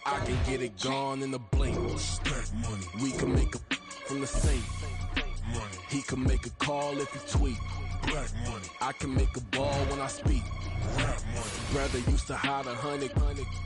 I can get it gone in a blink. We can make a from the safe. He can make a call if he tweet. I can make a ball when I speak. Brother used to hide 100,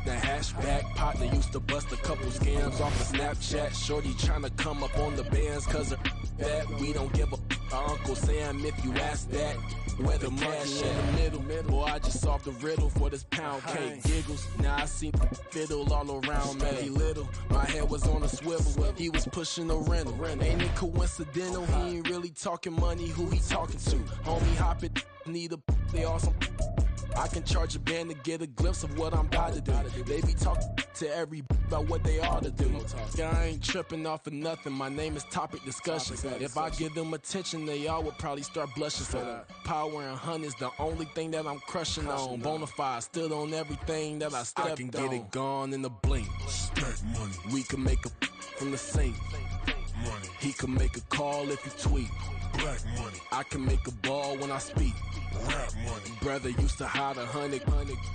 the hashback partner used to bust a couple scams off of Snapchat. Shorty tryna come up on the bands cause of that. We don't give a Uncle Sam if you ask that. Where the cash in the middle, boy, I just solved the riddle for this pound cake. Giggles, now I see fiddle all around me. Little, my head was on a swivel. He was pushing a rental. Ain't it coincidental? He ain't really talking money. Who he talking to? Homie, hop it, need a they awesome. I can charge a band to get a glimpse of what I'm about to do. They be talking to every about what they ought to do. I ain't tripping off of nothing. My name is Topic Discussion. If I give them attention, they all would probably start blushing. So power and hunt is the only thing that I'm crushing on. Bonafide stood on everything that I stepped on. I can get it gone in a blink. We can make a from the safe. He can make a call if he tweet. I can make a ball when I speak. Brother used to hide 100,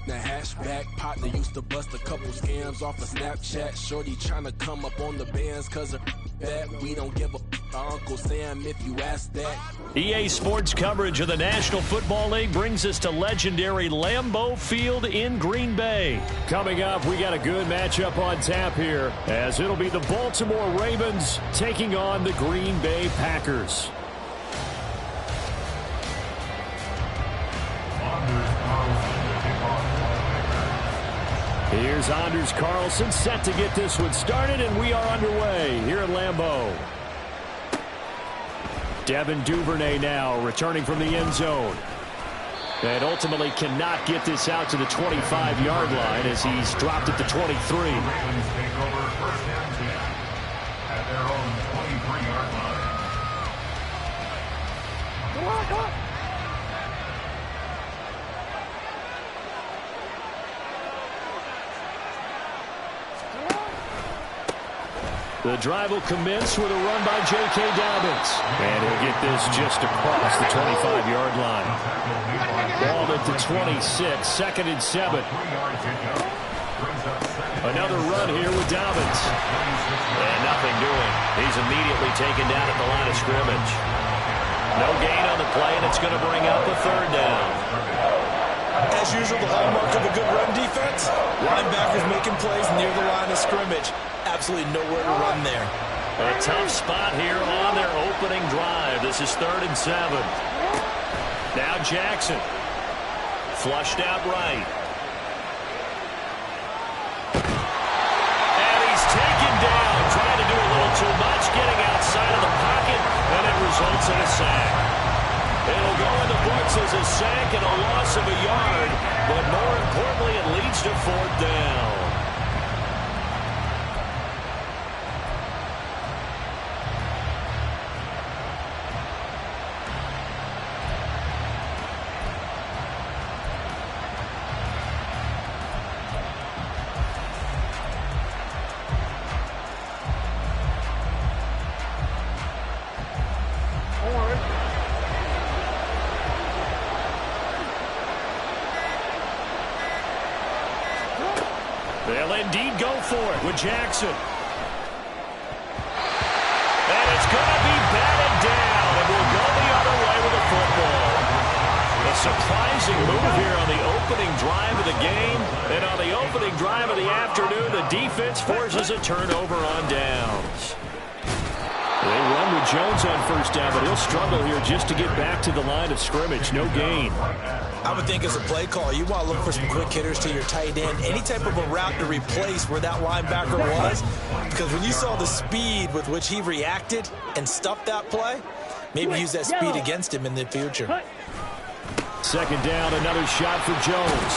the hashback partner used to bust a couple scams off of Snapchat. Shorty tryna come up on the bands cause of that. We don't give a Uncle Sam if you ask that. EA Sports coverage of the National Football League brings us to legendary Lambeau Field in Green Bay. Coming up, we got a good matchup on tap here as it'll be the Baltimore Ravens taking on the Green Bay Packers. Here's Anders Carlson set to get this one started, and we are underway here at Lambeau. Devin Duvernay now returning from the end zone. And ultimately cannot get this out to the 25-yard line as he's dropped at the 23. The Ravens take over first and 10 at their own 23-yard line. Come on. The drive will commence with a run by J.K. Dobbins. And he'll get this just across the 25-yard line. Ball at the 26, second and 7. Another run here with Dobbins. And nothing doing. He's immediately taken down at the line of scrimmage. No gain on the play, and it's going to bring up a third down. As usual, the hallmark of a good run defense, linebackers making plays near the line of scrimmage. Absolutely nowhere to run there. A tough spot here on their opening drive. This is 3rd and 7. Now Jackson. Flushed out right. And he's taken down. Trying to do a little too much. Getting outside of the pocket. And it results in a sack. It'll go in the books as a sack and a loss of a yard. But more importantly, it leads to 4th down. They'll indeed go for it with Jackson. And it's going to be batted down, and we'll go the other way with the football. A surprising move here on the opening drive of the game. And on the opening drive of the afternoon, the defense forces a turnover on downs. They run with Jones on first down, but he'll struggle here just to get back to the line of scrimmage. No gain. I would think as a play call, you want to look for some quick hitters to your tight end. Any type of a route to replace where that linebacker was. Because when you saw the speed with which he reacted and stuffed that play, maybe use that speed against him in the future. 2nd down, another shot for Jones.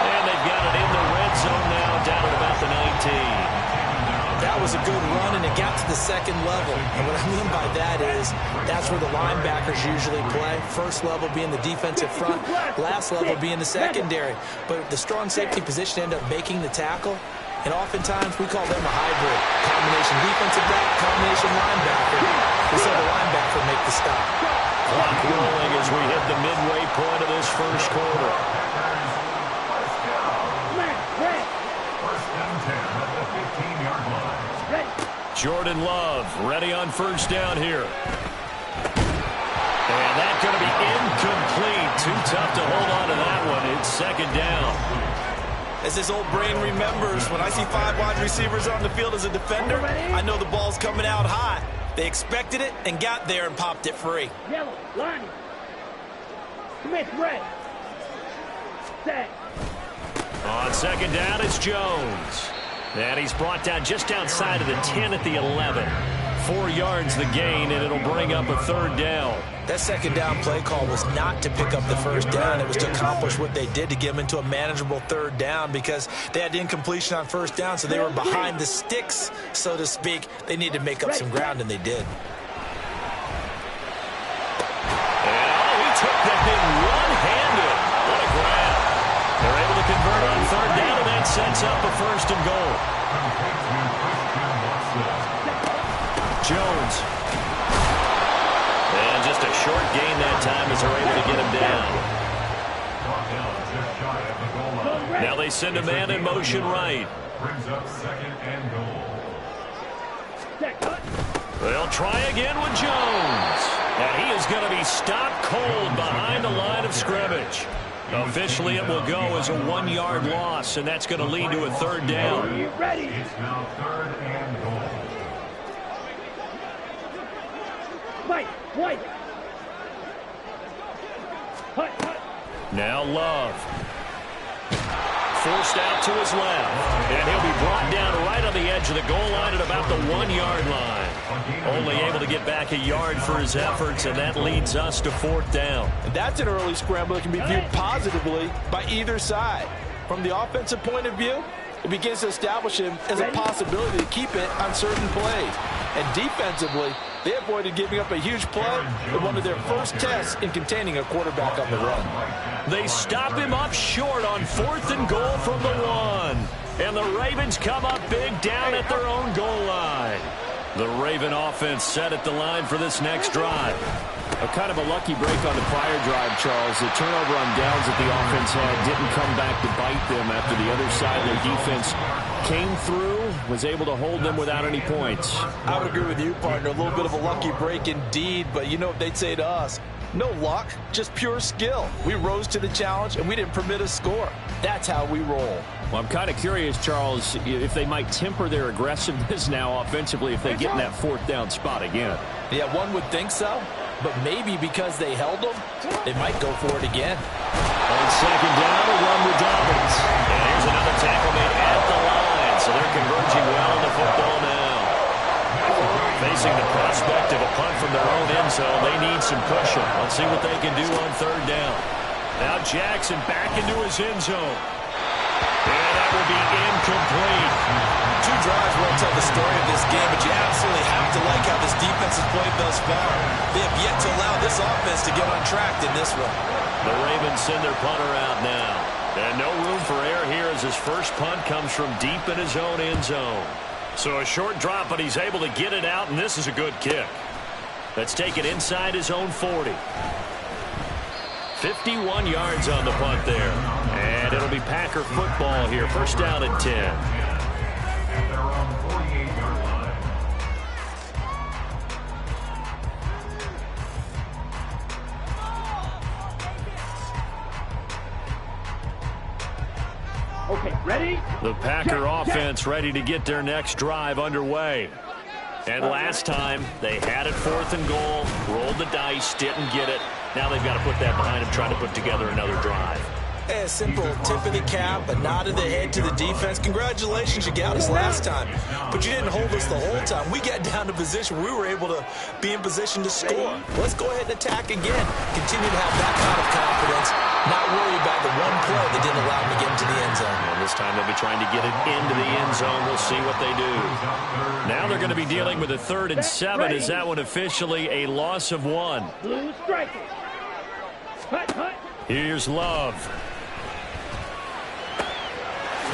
And they've got it in the red zone now, down at about the 19. That was a good run, and it got to the 2nd level. And what I mean by that is that's where the linebackers usually play. First level being the defensive front, last level being the secondary. But the strong safety position ended up making the tackle, and oftentimes we call them a hybrid. Combination defensive back, combination linebacker. We saw the linebacker make the stop. Clock rolling as we hit the midway point of this first quarter. Jordan Love ready on first down here. And that's going to be incomplete. Too tough to hold on to that one. It's second down. As his old brain remembers, when I see 5 wide receivers on the field as a defender, I know the ball's coming out high. They expected it and got there and popped it free. Yellow, line. Smith, red. Set. On second down, it's Jones. And he's brought down just outside of the 10 at the 11. 4 yards the gain, and it'll bring up a third down. That second down play call was not to pick up the first down. It was to accomplish what they did, to get them into a manageable third down, because they had incompletion on first down, so they were behind the sticks, so to speak. They needed to make up some ground, and they did. And he took that thing one-handed. What a grab. They're able to convert on third down, and that sets up a first and goal. Jones. And just a short gain that time as they're able to get him down. Now they send a man in motion right. Brings up second and goal. They'll try again with Jones. And he is going to be stopped cold behind the line of scrimmage. Officially, it will go as a 1-yard loss, and that's going to lead to a third down. It's now third and goal. White. Now Love. Forced out to his left. And he'll be brought down right on the edge of the goal line at about the 1-yard line. Only able to get back a yard for his efforts, and that leads us to fourth down. And that's an early scramble that can be viewed positively by either side. From the offensive point of view, it begins to establish him as a possibility to keep it on certain plays. And defensively, they avoided giving up a huge play in one of their first tests in containing a quarterback on the run. They stop him up short on fourth and goal from the 1. And the Ravens come up big down at their own goal line. The Raven offense set at the line for this next drive. A kind of a lucky break on the prior drive, Charles. The turnover on downs that the offense had didn't come back to bite them after the other side of their defense came through, was able to hold them without any points. I would agree with you, partner. A little bit of a lucky break indeed, but you know what they'd say to us? No luck, just pure skill. We rose to the challenge, and we didn't permit a score. That's how we roll. Well, I'm kind of curious, Charles, if they might temper their aggressiveness now offensively if they get in that fourth down spot again. Yeah, one would think so, but maybe because they held them, they might go for it again. On second down, a run with Dobbins. And here's another tackle made at the line, so they're converging well on the football now. Facing the prospect of a punt from their own end zone, they need some cushion. Let's see what they can do on third down. Now Jackson back into his end zone. And that will be incomplete. 2 drives won't tell the story of this game, but you absolutely have to like how this defense has played thus far. They have yet to allow this offense to get on track in this one. The Ravens send their punter out now. And no room for error here as his first punt comes from deep in his own end zone. So a short drop, but he's able to get it out, and this is a good kick. Let's take it inside his own 40. 51 yards on the punt there. And it'll be Packer football here. First down and 10. At their own 48-yard line. Okay, ready? The Packer offense ready to get their next drive underway. And last time, they had it fourth and goal, rolled the dice, didn't get it. Now they've got to put that behind them, trying to put together another drive. A simple tip of the cap, a nod of the head to the defense. Congratulations, you got us last time. But you didn't hold us the whole time. We got down to position where we were able to be in position to score. Let's go ahead and attack again. Continue to have that kind of confidence. Not worry about the one play that didn't allow them to get into the end zone. And this time they'll be trying to get it into the end zone. We'll see what they do. Now they're going to be dealing with a 3rd and 7. Is that one officially a loss of 1? Blue striker. Hut. Here's Love.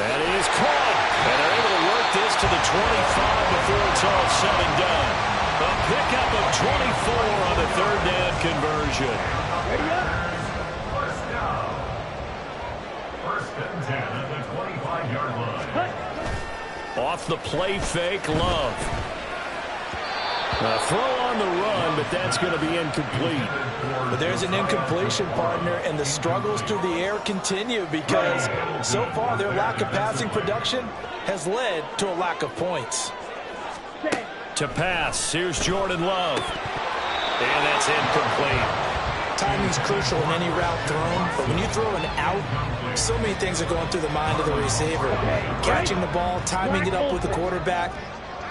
That is caught. And they're able to work this to the 25 before it's all said and done. A pickup of 24 on the 3rd down conversion. Ready up. First down. First and 10 at the 25-yard line. Off the play fake, Love. Throw on the run, but that's going to be incomplete. But there's an incompletion, partner, and the struggles through the air continue because so far their lack of passing production has led to a lack of points. To pass, here's Jordan Love. And that's incomplete. Timing's crucial in any route thrown, but when you throw an out, so many things are going through the mind of the receiver. Catching the ball, timing it up with the quarterback.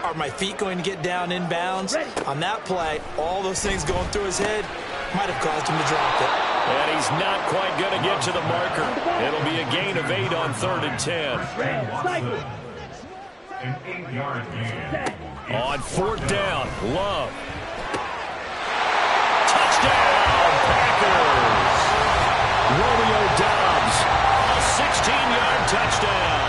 Are my feet going to get down inbounds? On that play, all those things going through his head might have caused him to drop it. And he's not quite going to get to the marker. It'll be a gain of 8 on 3rd and 10. An 8-yard gain. On 4th down, Love. Touchdown, Packers! Romeo Doubs, a 16-yard touchdown.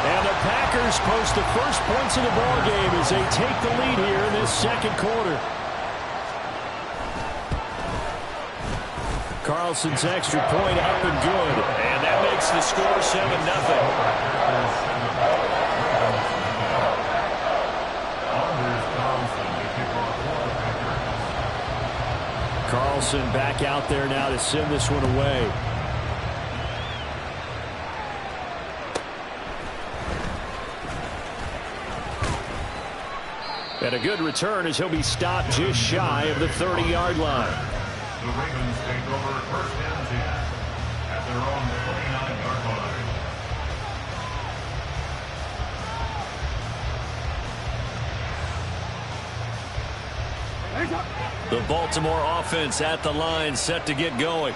And the Packers post the first points of the ball game as they take the lead here in this second quarter. Carlson's extra point up and good. And that makes the score 7-0. Carlson back out there now to send this one away. And a good return as he'll be stopped just shy of the 30-yard line. The Ravens take over 1st and 10 at their own 29-yard line. The Baltimore offense at the line, set to get going.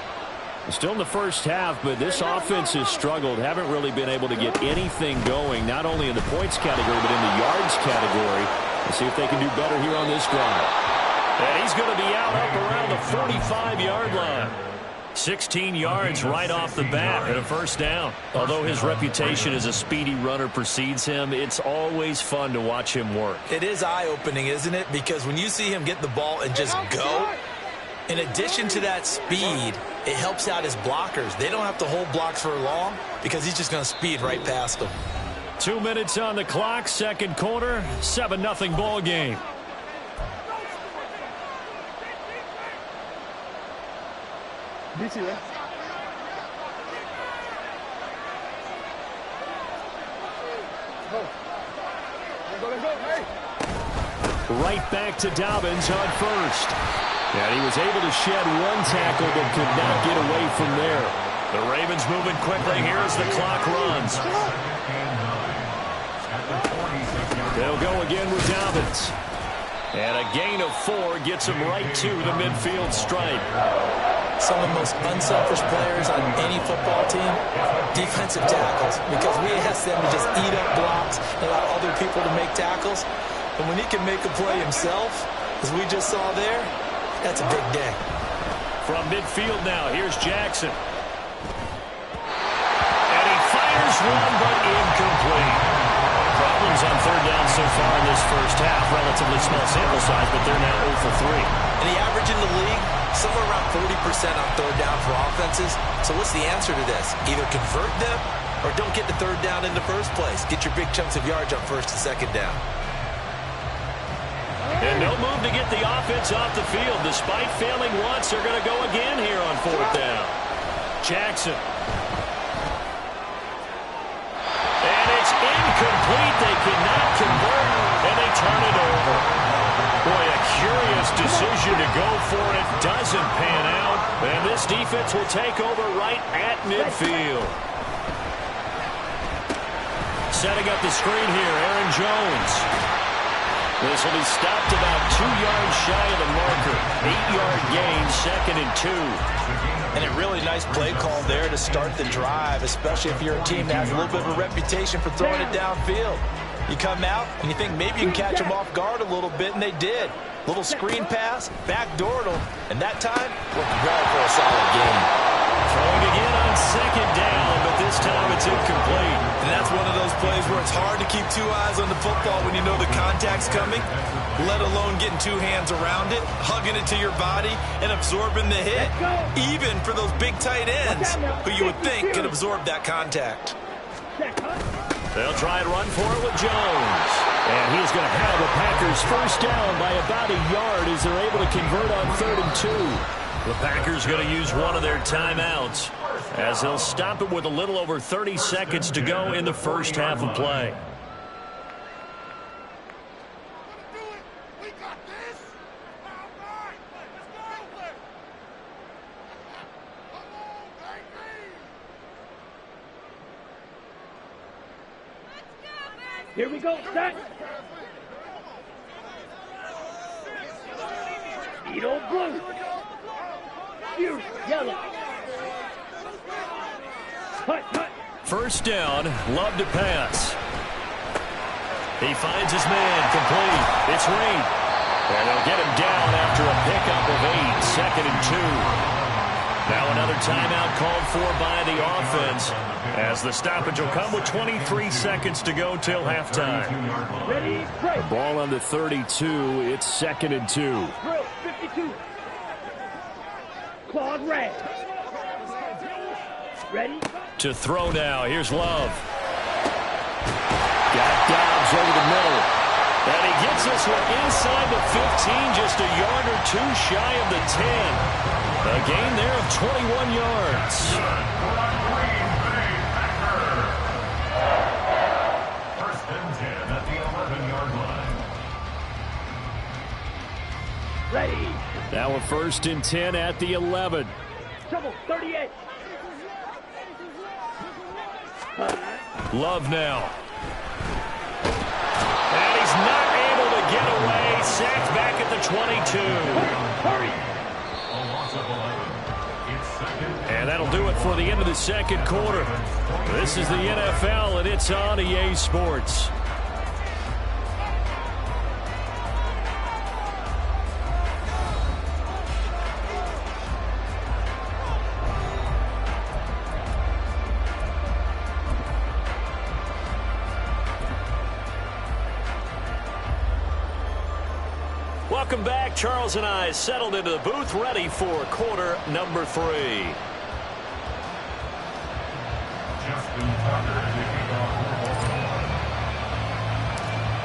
Still in the first half, but this offense has struggled. Haven't really been able to get anything going, not only in the points category, but in the yards category. Let's see if they can do better here on this drive. And he's going to be out up around the 45-yard line. 16 yards right off the bat and a 1st down. Although his reputation as a speedy runner precedes him, it's always fun to watch him work. It is eye-opening, isn't it? Because when you see him get the ball and just go, in addition to that speed, it helps out his blockers. They don't have to hold blocks for long because he's just going to speed right past them. 2 minutes on the clock, second quarter, 7-0 ball game. Right back to Dobbins on 1st. And he was able to shed one tackle but could not get away from there. The Ravens moving quickly here as the clock runs. They'll go again with Dobbins. And a gain of 4 gets him right to the midfield stripe. Some of the most unselfish players on any football team, defensive tackles, because we ask them to just eat up blocks and allow other people to make tackles. And when he can make a play himself, as we just saw there, that's a big day. From midfield now, here's Jackson. And he fires one, but incomplete. Problems on 3rd down so far in this first half. Relatively small sample size, but they're now 0 for 3. And the average in the league, somewhere around 40% on 3rd down for offenses. So what's the answer to this? Either convert them or don't get to 3rd down in the first place. Get your big chunks of yards on 1st and 2nd down. And no move to get the offense off the field. Despite failing once, they're going to go again here on 4th down. Jackson. And it's incomplete. They cannot convert, and they turn it over. Boy, a curious decision to go for it. Doesn't pan out. And this defense will take over right at midfield. Setting up the screen here, Aaron Jones. This will be stopped about 2 yards shy of the marker. 8-yard gain, 2nd and 2. And a really nice play call there to start the drive, especially if you're a team that has a little bit of a reputation for throwing it downfield. You come out and you think maybe you can catch them off guard a little bit, and they did. Little screen pass, backdoored them, and that time worked well for a solid gain. Throwing again on 2nd down, but this time it's incomplete. And that's one of those plays where it's hard to keep 2 eyes on the football when you know the contact's coming, let alone getting 2 hands around it, hugging it to your body, and absorbing the hit, even for those big tight ends who you would think can absorb that contact. They'll try and run for it with Jones. And he's going to have the Packers first down by about a yard as they're able to convert on 3rd and 2. The Packers going to use one of their timeouts as they'll stop it with a little over 30 seconds to go in the first half of play. Here we go, set. Speedo blue. Fuse yellow. Cut. First down, Love to pass. He finds his man, complete. It's Reed. And they'll get him down after a pickup of 8, 2nd and 2. Now another timeout called for by the offense as the stoppage will come with 23 seconds to go till halftime. Ready, break. The ball on the 32. It's 2nd and 2. Drill, 52. Claude red. Ready? To throw now. Here's Love. Got Dobbs over the middle. And he gets this one inside the 15, just a yard or two shy of the 10. A gain there of 21 yards. First and 10 at the 11-yard line. Ready. Now a 1st and 10 at the 11. Trouble, 38. Love now. And he's not able to get away. Sacked back at the 22. Hurry. And that'll do it for the end of the second quarter. This is the NFL, and it's on EA Sports. Welcome back. Charles and I settled into the booth, ready for quarter number 3.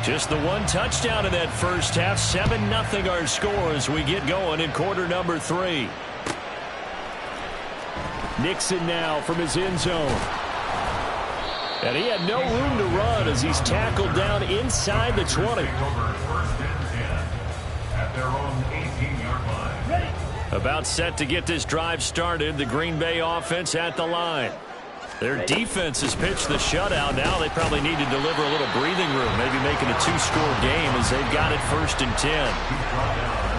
Just the one touchdown in that first half. 7-0 our score as we get going in quarter number 3. Nixon now from his end zone. And he had no room to run as he's tackled down inside the 20. About set to get this drive started. The Green Bay offense at the line. Their defense has pitched the shutout. Now they probably need to deliver a little breathing room, maybe making a 2-score game as they've got it 1st and 10.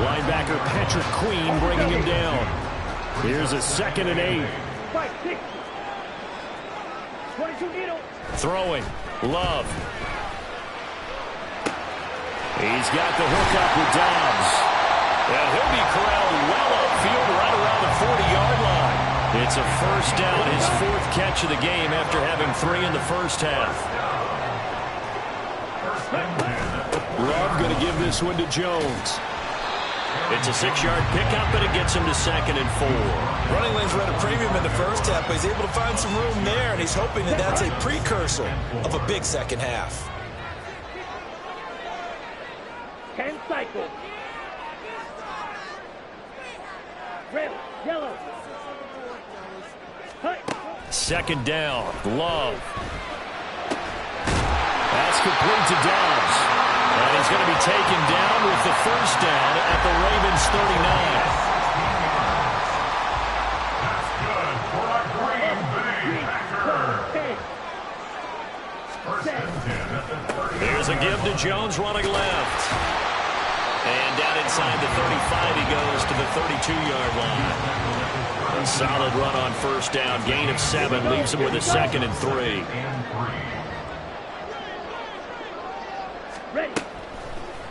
Linebacker Patrick Queen bringing him down. Here's a 2nd and 8. 5-6. 22 needle. Throwing. Love. He's got the hook up with Dobbs. And he'll be corralled well upfield right around the 40-yard line. It's a first down, his 4th catch of the game after having 3 in the first half. Love going to give this one to Jones. It's a 6-yard pickup, and it gets him to 2nd and 4. Running lanes were at a premium in the first half, but he's able to find some room there, and he's hoping that that's a precursor of a big second half. 10 cycles. Red, yellow. Hut. 2nd down. Love. That's complete to Dobbs. And he's going to be taken down with the first down at the Ravens 39. There's a give to Jones running left. And down inside the 35 he goes to the 32-yard line. A solid run on first down. Gain of 7 leaves him with a 2nd and 3. Ready.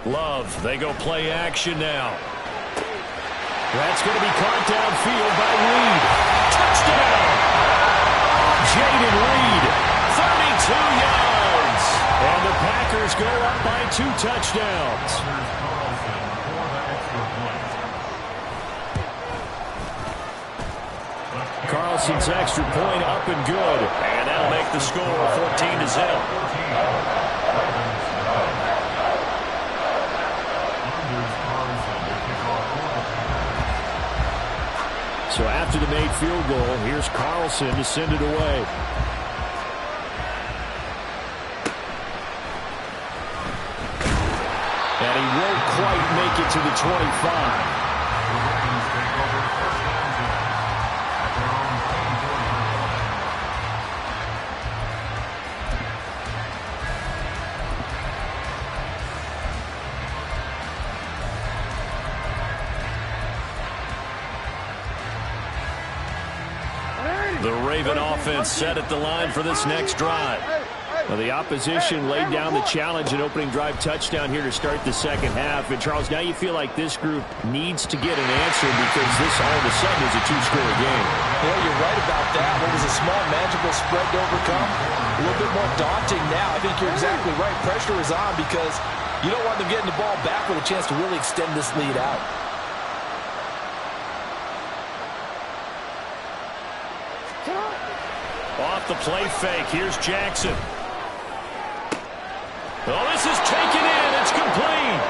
Love, they go play action now. That's going to be caught downfield by Reed. Touchdown! Jaden Reed, 32 yards. And the Packers go up by 2 touchdowns. Carlson's extra point up and good. And that'll make the score 14-0. So after the made field goal, here's Carlson to send it away. And he won't quite make it to the 25. The Raven offense set at the line for this next drive. Well, the opposition laid down the challenge and opening drive touchdown here to start the second half. And, Charles, now you feel like this group needs to get an answer because this all of a sudden is a two-score game. Well, you're right about that. What was a small, manageable spread to overcome? A little bit more daunting now. I think you're exactly right. Pressure is on because you don't want them getting the ball back with a chance to really extend this lead out. Off the play fake. Here's Jackson. Oh, this is taken in. It's complete.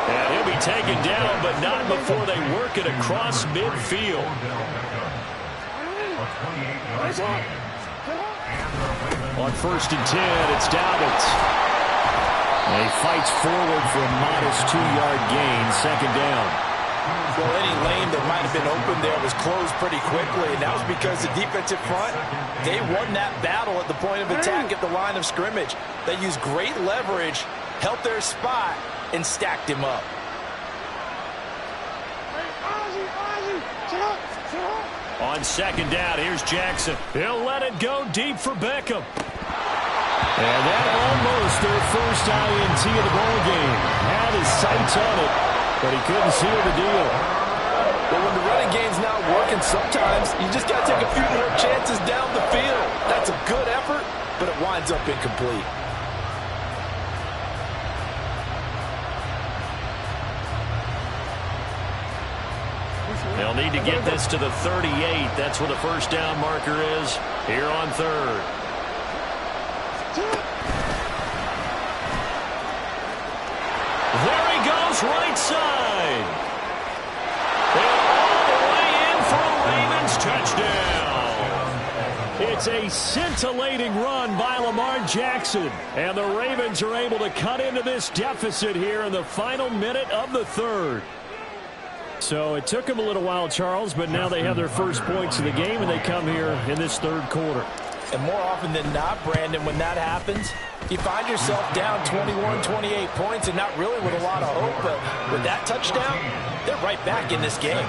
And he'll be taken down, but not before they work it across midfield. On 1st and 10, it's Dobbins. And he fights forward for a modest 2-yard gain, second down. Well, any lane that might have been open there was closed pretty quickly, and that was because the defensive front, they won that battle at the point of attack at the line of scrimmage. They used great leverage, helped their spot, and stacked him up. On second down, here's Jackson. He'll let it go deep for Beckham. And that almost their first INT of the ball game. Had his sights on it, but he couldn't seal the deal. But when the running game's not working, sometimes you just got to take a few more chances down the field. That's a good effort, but it winds up incomplete. They'll need to get this to the 38. That's where the first down marker is here on third. There he goes, right side. And all the way in for a Ravens touchdown. It's a scintillating run by Lamar Jackson. And the Ravens are able to cut into this deficit here in the final minute of the third. So it took them a little while, Charles, but now they have their first points of the game, and they come here in this third quarter. And more often than not, Brandon, when that happens, you find yourself down 21, 28 points and not really with a lot of hope. But with that touchdown, they're right back in this game.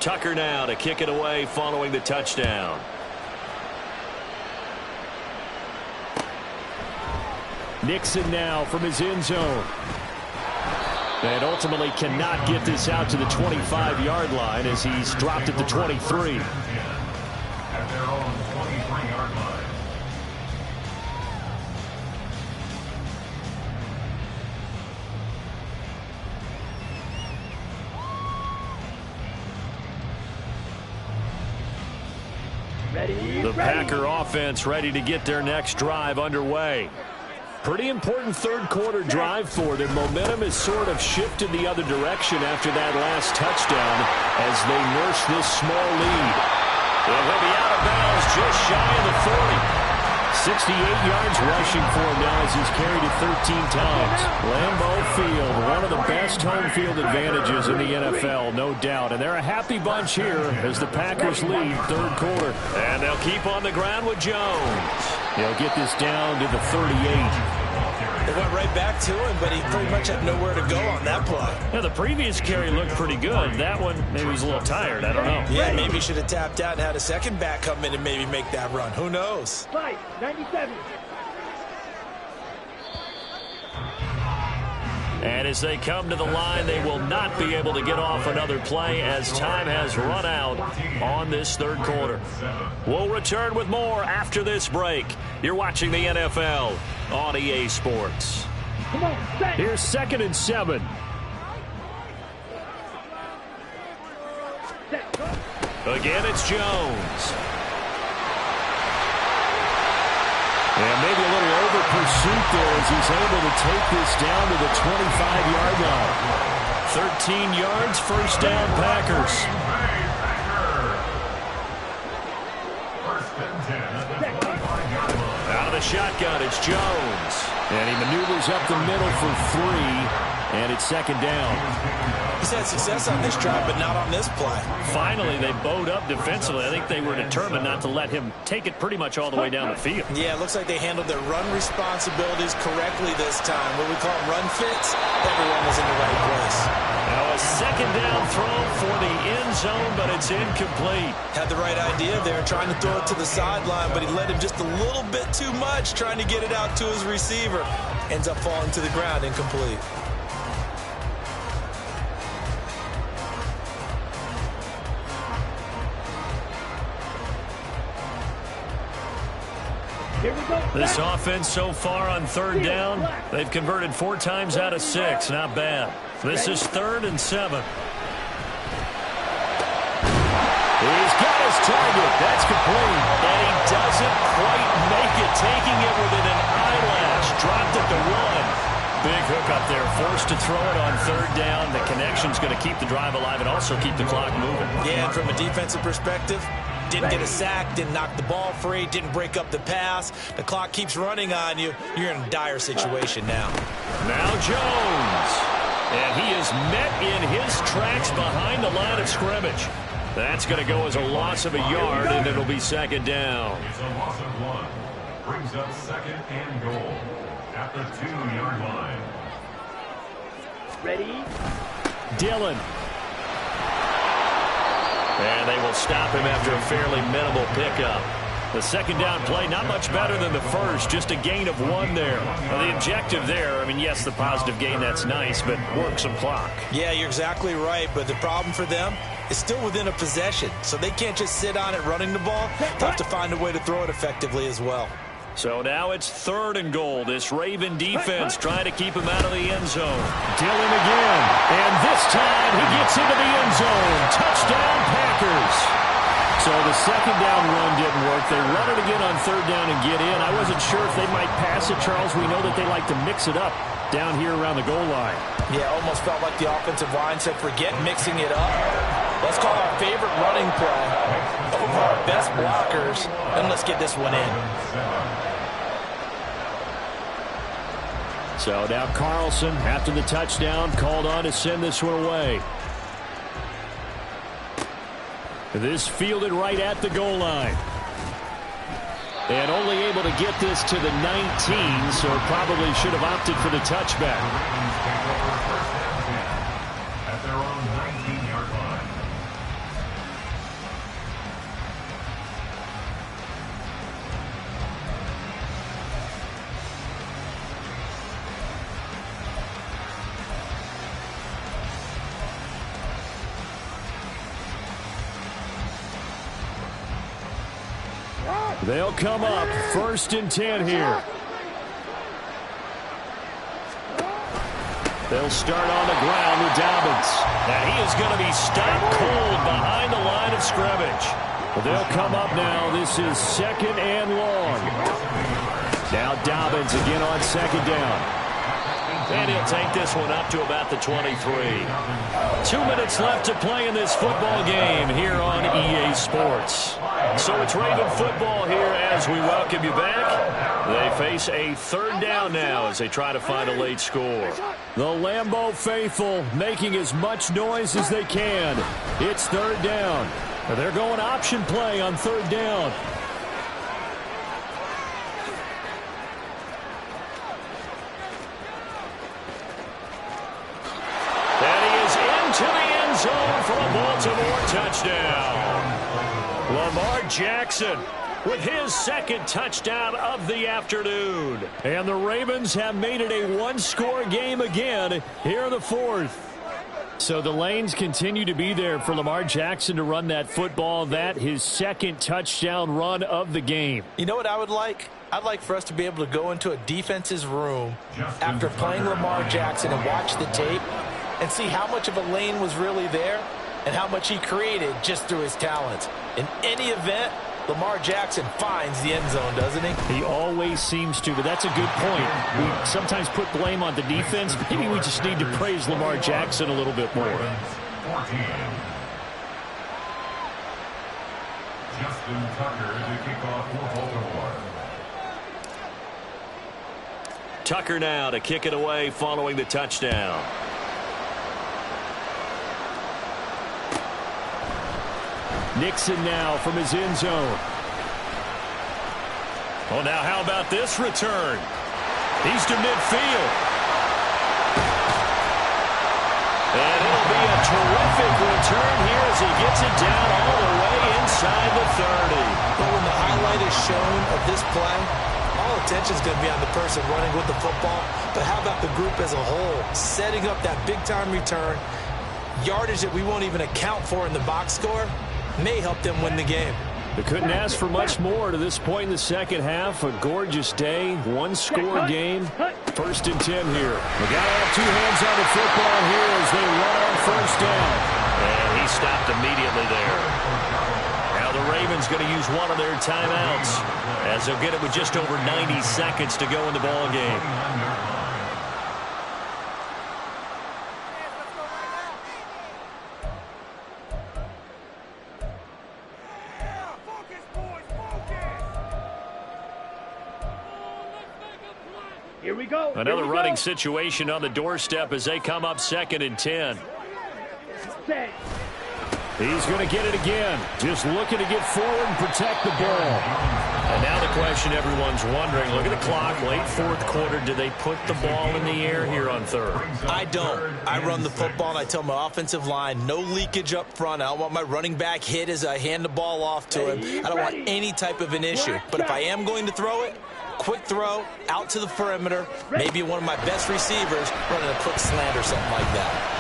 Tucker now to kick it away following the touchdown. Nixon now from his end zone. And ultimately cannot get this out to the 25-yard line as he's dropped at the 23. At their own 23-yard line. The Packer offense ready to get their next drive underway. Pretty important third quarter drive for them. Momentum has sort of shifted the other direction after that last touchdown as they nurse this small lead. And he'll be out of bounds just shy of the 40. 68 yards rushing for him now as he's carried it 13 times. Lambeau Field, one of the best home field advantages in the NFL, no doubt. And they're a happy bunch here as the Packers lead third quarter. And they'll keep on the ground with Jones. He'll get this down to the 38. They went right back to him, but he pretty much had nowhere to go on that play. Yeah, the previous carry looked pretty good. That one, maybe he's a little tired. I don't know. Yeah, maybe he should have tapped out and had a second back come in and maybe make that run. Who knows? 97. And as they come to the line, they will not be able to get off another play as time has run out on this third quarter. We'll return with more after this break. You're watching the NFL on EA Sports. Come on, set. Here's 2nd and 7. Set. Again, it's Jones. And maybe a little over pursuit there as he's able to take this down to the 25-yard line. 13 yards, first down, Packers. Out of the shotgun, it's Jones. And he maneuvers up the middle for 3, and it's 2nd down. He's had success on this drive, but not on this play. Finally, they bowed up defensively. I think they were determined not to let him take it pretty much all the way down the field. Yeah, it looks like they handled their run responsibilities correctly this time. What we call them run fits, everyone was in the right place. Now a 2nd down throw for the end zone, but it's incomplete. Had the right idea there, trying to throw it to the sideline, but he led him just a little bit too much, trying to get it out to his receiver. Ends up falling to the ground, incomplete. This offense so far on 3rd down, they've converted 4 times out of 6. Not bad. This is 3rd and 7. He's got his target. That's complete. And he doesn't quite make it, taking it within an eyelash. Dropped at the 1. Big hook up there, forced to throw it on 3rd down. The connection's going to keep the drive alive and also keep the clock moving. Yeah, and from a defensive perspective, didn't get a sack, didn't knock the ball free, didn't break up the pass. The clock keeps running on you. You're in a dire situation now. Now Jones. And he is met in his tracks behind the line of scrimmage. That's going to go as a loss of a yard, and it'll be 2nd down. It's a loss of 1. Brings up 2nd and goal at the 2-yard line. Ready? Dillon. And they will stop him after a fairly minimal pickup. The 2nd down play, not much better than the first, just a gain of 1 there. Now, the objective there, I mean, yes, the positive gain, that's nice, but work some clock. Yeah, you're exactly right, but the problem for them is still within a possession, so they can't just sit on it running the ball. They'll have to find a way to throw it effectively as well. So now it's 3rd and goal. This Raven defense trying to keep him out of the end zone. Dillon again. And this time he gets into the end zone. Touchdown, Packers. So the 2nd down run didn't work. They run it again on 3rd down and get in. I wasn't sure if they might pass it, Charles. We know that they like to mix it up down here around the goal line. Yeah, almost felt like the offensive line said, forget mixing it up. Let's call our favorite running play over our best blockers, and let's get this one in. So now Carlson, after the touchdown, called on to send this one away. This fielded right at the goal line. And only able to get this to the 19, so probably should have opted for the touchback. At their own 19-yard line. They'll come up 1st and 10 here. They'll start on the ground with Dobbins. Now he is going to be stopped cold behind the line of scrimmage. They'll come up now. This is 2nd and long. Now Dobbins again on 2nd down. And he'll take this one up to about the 23. 2 minutes left to play in this football game here on EA Sports. So it's Raven football here as we welcome you back. They face a 3rd down now as they try to find a late score. The Lambeau faithful making as much noise as they can. It's 3rd down. They're going option play on 3rd down. To the end zone for a Baltimore touchdown. Lamar Jackson with his 2nd touchdown of the afternoon. And the Ravens have made it a 1-score game again here in the 4th. So the lanes continue to be there for Lamar Jackson to run that football. That his second touchdown run of the game. You know what I would like? I'd like for us to be able to go into a defense's room after playing Lamar Jackson and watch the tape and see how much of a lane was really there and how much he created just through his talents. In any event, Lamar Jackson finds the end zone, doesn't he? He always seems to, but that's a good point. We sometimes put blame on the defense. Maybe we just need to praise Lamar Jackson a little bit more. 14. Justin Tucker to kick off for Baltimore. Tucker now to kick it away following the touchdown. Nixon now from his end zone. Well, now how about this return? He's to midfield. And it'll be a terrific return here as he gets it down all the way inside the 30. But when the highlight is shown of this play, all attention is going to be on the person running with the football. But how about the group as a whole? Setting up that big-time return, yardage that we won't even account for in the box score, may help them win the game. They couldn't ask for much more to this point in the second half. A gorgeous day, one-score game. 1st and 10 here. We got to have two hands on the football here as they run on 1st down. And he stopped immediately there. Now the Ravens going to use one of their timeouts as they'll get it with just over 90 seconds to go in the ball game. Here we go. Another running situation on the doorstep as they come up 2nd and 10. Set. He's going to get it again. Just looking to get forward and protect the ball. And now the question everyone's wondering, look at the clock, late 4th quarter, do they put the ball in the air here on 3rd? I don't. I run the football and I tell my offensive line, no leakage up front. I don't want my running back hit as I hand the ball off to him. I don't want any type of an issue. But if I am going to throw it, quick throw, out to the perimeter, maybe one of my best receivers running a quick slant or something like that.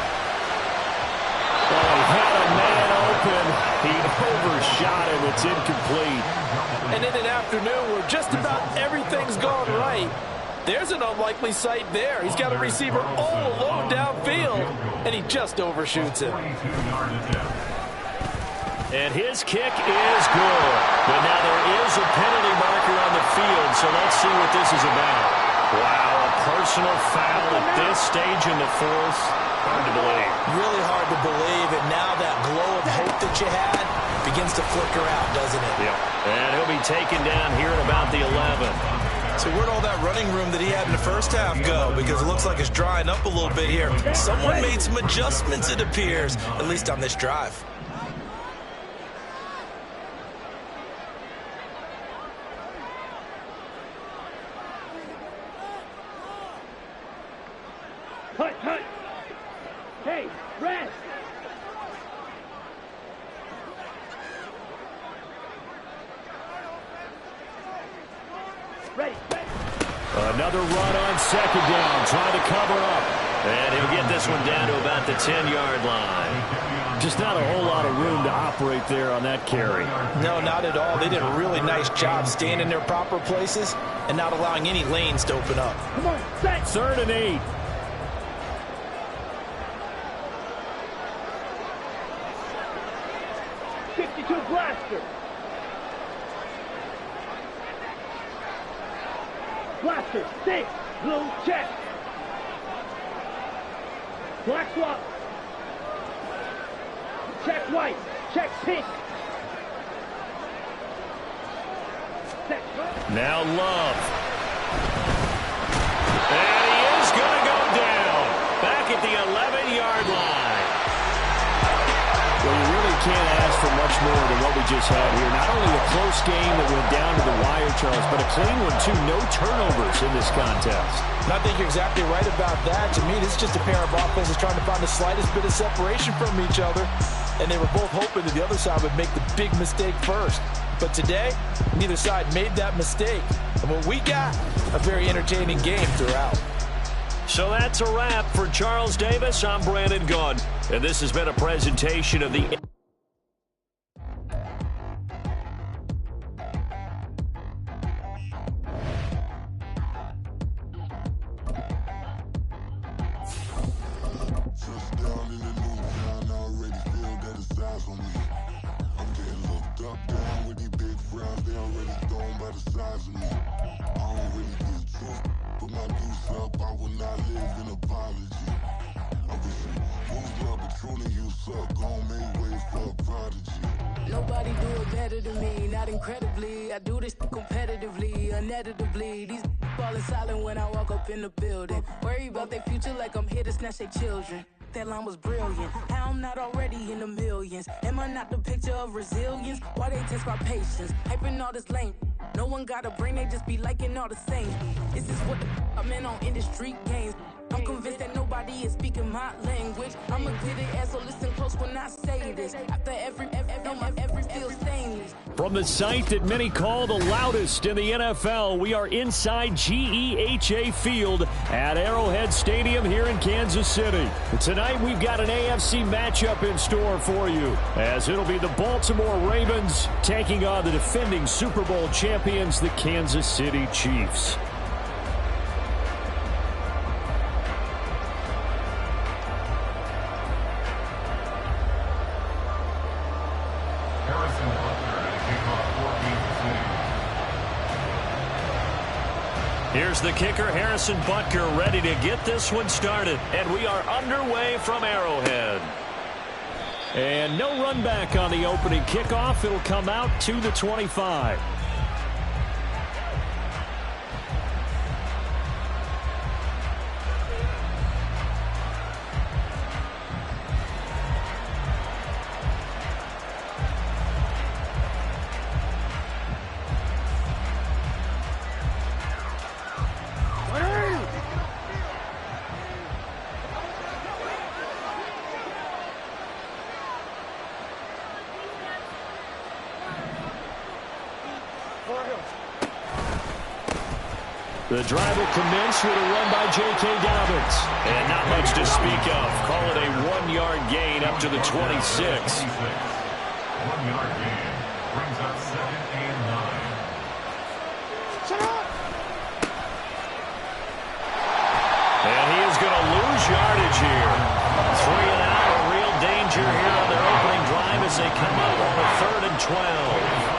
Oh, he had a man open. He overshot him. It's incomplete. And in an afternoon where just about everything's gone right, there's an unlikely sight there. He's got a receiver all alone downfield, and he just overshoots him. And his kick is good. But now there is a penalty marker on the field, so let's see what this is about. Wow, a personal foul at this stage in the 4th. Hard to believe. Really hard to believe, and now that glow of hope that you had begins to flicker out, doesn't it? Yeah. And he'll be taken down here at about the 11. So where'd all that running room that he had in the first half go? Because it looks like it's drying up a little bit here. Someone made some adjustments, it appears, at least on this drive. Hut, hut. Hey, rest. Ready. Another run on 2nd down, trying to cover up. And he'll get this one down to about the 10-yard line. Just not a whole lot of room to operate there on that carry. No, not at all. They did a really nice job staying in their proper places and not allowing any lanes to open up. Come on, set. 3rd and 8. Blaster. Blaster, 6, blue, check. Black swap. Check white, check pink. Set. Now Love. And he is going to go down. Back at the 11-yard line. Well, you really can't ask for much more than what we just had here. Not only a close game that went down to the wire, Charles, but a clean one, too. No turnovers in this contest. And I think you're exactly right about that. To me, this is just a pair of offenses trying to find the slightest bit of separation from each other. And they were both hoping that the other side would make the big mistake first. But today, neither side made that mistake. And what we got, a very entertaining game throughout. So that's a wrap for Charles Davis. I'm Brandon Gunn, and this has been a presentation of the Nobody do it better than me, not incredibly. I do this competitively, uneditably. These falling silent when I walk up in the building. Worry about their future like I'm here to snatch their children. That line was brilliant. How I'm not already in the millions? Am I not the picture of resilience? Why they test my patience? Hyping all this lame. No one got a brain, they just be liking all the same. This is what the I'm in on industry games. I'm convinced that nobody is speaking my language. I'm a good ass, so listen close when I say this. After every feel stainless. From the site that many call the loudest in the NFL, we are inside GEHA Field at Arrowhead Stadium here in Kansas City. Tonight we've got an AFC matchup in store for you, as it'll be the Baltimore Ravens taking on the defending Super Bowl champions, the Kansas City Chiefs. Here's the kicker, Harrison Butker, ready to get this one started. And we are underway from Arrowhead. And no run back on the opening kickoff. It'll come out to the 25. The drive will commence with a run by J.K. Dobbins. And not much to speak of. Call it a 1-yard gain up to the 26. 1-yard gain brings up 2nd and 9. And he is going to lose yardage here. 3 and out, a real danger here on their opening drive as they come up on a 3rd and 12.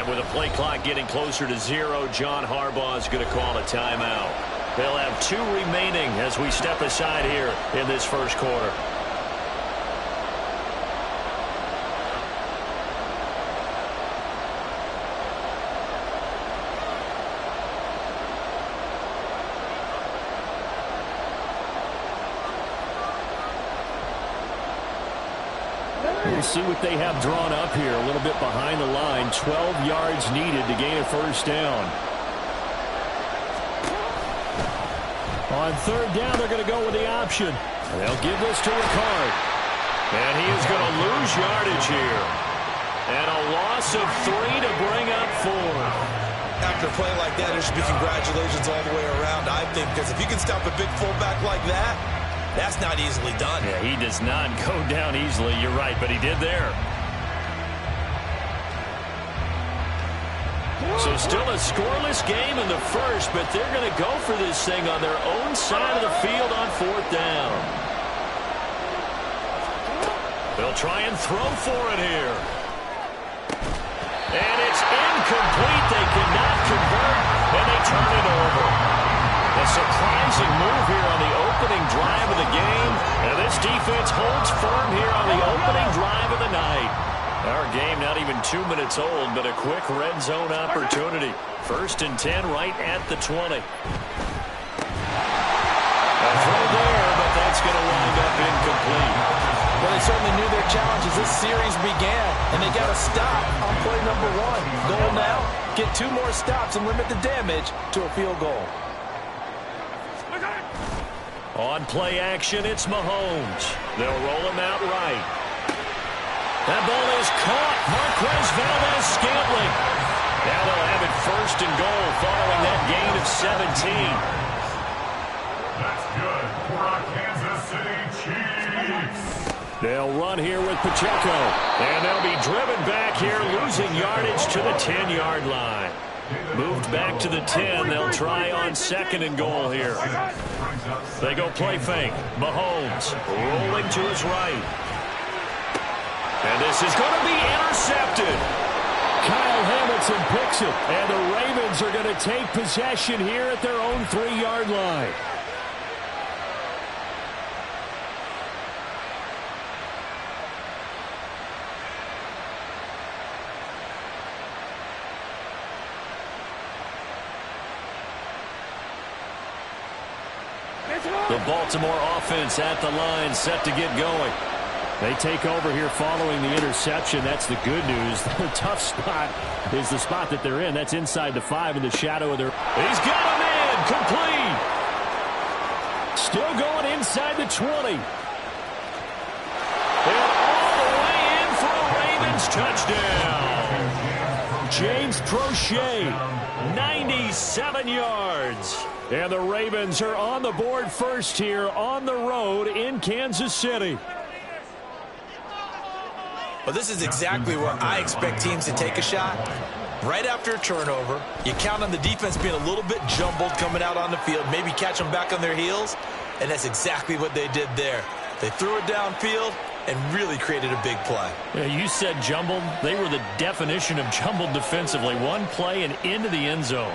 With a play clock getting closer to 0, John Harbaugh is going to call a timeout. They'll have 2 remaining as we step aside here in this first quarter. We'll see what they have drawn up here. A little bit behind the line. 12 yards needed to gain a first down. On 3rd down, they're going to go with the option. They'll give this to Ricard. And he is going to lose yardage here. And a loss of 3 to bring up 4. After a play like that, there should be congratulations all the way around, I think, because if you can stop a big fullback like that, that's not easily done. Yeah, he does not go down easily. You're right, but he did there. So still a scoreless game in the first, but they're going to go for this thing on their own side of the field on 4th down. They'll try and throw for it here. And it's incomplete. They cannot convert, and they turn it over. A surprising move here on the opening drive of the game. And this defense holds firm here on the opening drive of the night. Our game not even 2 minutes old, but a quick red zone opportunity. 1st and 10 right at the 20. A throw there, but that's going to wind up incomplete. they certainly knew their challenge as this series began, and they got a stop on play number 1. Goal now, get 2 more stops and limit the damage to a field goal. On play action, it's Mahomes. They'll roll him out right. That ball is caught. Marquez Valdes-Scantling. Now they'll have it 1st and goal following that gain of 17. That's good for our Kansas City Chiefs. They'll run here with Pacheco. And they'll be driven back here, losing yardage to the 10-yard line. Moved back to the 10. They'll try on 2nd and goal here. They go play fake. Mahomes rolling to his right. And this is going to be intercepted. Kyle Hamilton picks it. And the Ravens are going to take possession here at their own 3-yard line. The Baltimore offense at the line, set to get going. They take over here following the interception. That's the good news. The tough spot is the spot that they're in. That's inside the 5 in the shadow of their... He's got him in. Complete. Still going inside the 20. And all the way in for a Ravens touchdown. James Prochet, 97 yards. And the Ravens are on the board first here on the road in Kansas City. Well, this is exactly where I expect teams to take a shot. Right after a turnover, you count on the defense being a little bit jumbled coming out on the field, maybe catch them back on their heels, and that's exactly what they did there. They threw it downfield and really created a big play. Yeah, you said jumbled. They were the definition of jumbled defensively. One play and into the end zone.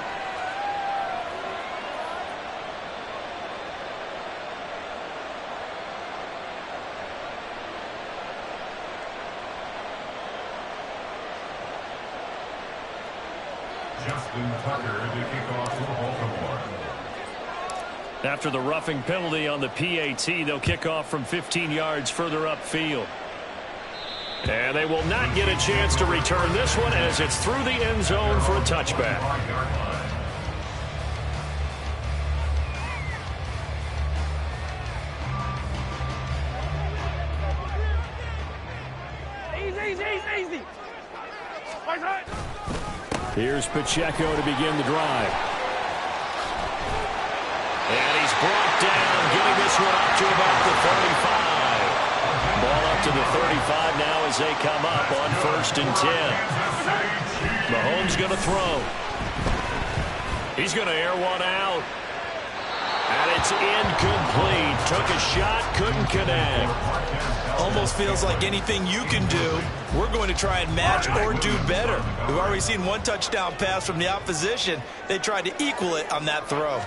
After the roughing penalty on the PAT, they'll kick off from 15 yards further upfield. And they will not get a chance to return this one as it's through the end zone for a touchback. Easy. Here's Pacheco to begin the drive. And he's brought down, getting this one up to about the 35. Ball up to the 35 now as they come up on 1st and 10. Mahomes going to throw. He's going to air one out. And it's incomplete. Took a shot, couldn't connect. Almost feels like anything you can do, we're going to try and match or do better. We've already seen one touchdown pass from the opposition. They tried to equal it on that throw.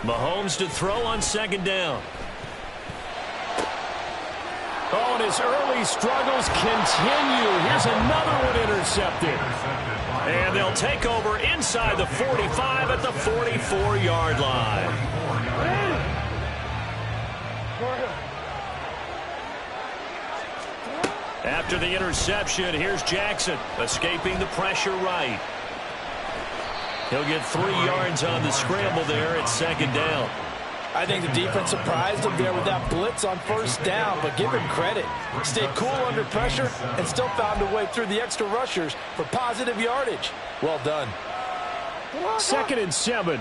Mahomes to throw on 2nd down. Oh, and his early struggles continue. Here's another one intercepted. And they'll take over inside the 45 at the 44-yard line. After the interception, here's Jackson, escaping the pressure right. He'll get 3 yards on the scramble there at 2nd down. I think the defense surprised him there with that blitz on 1st down, but give him credit. Stayed cool under pressure and still found a way through the extra rushers for positive yardage. Well done. 2nd and 7.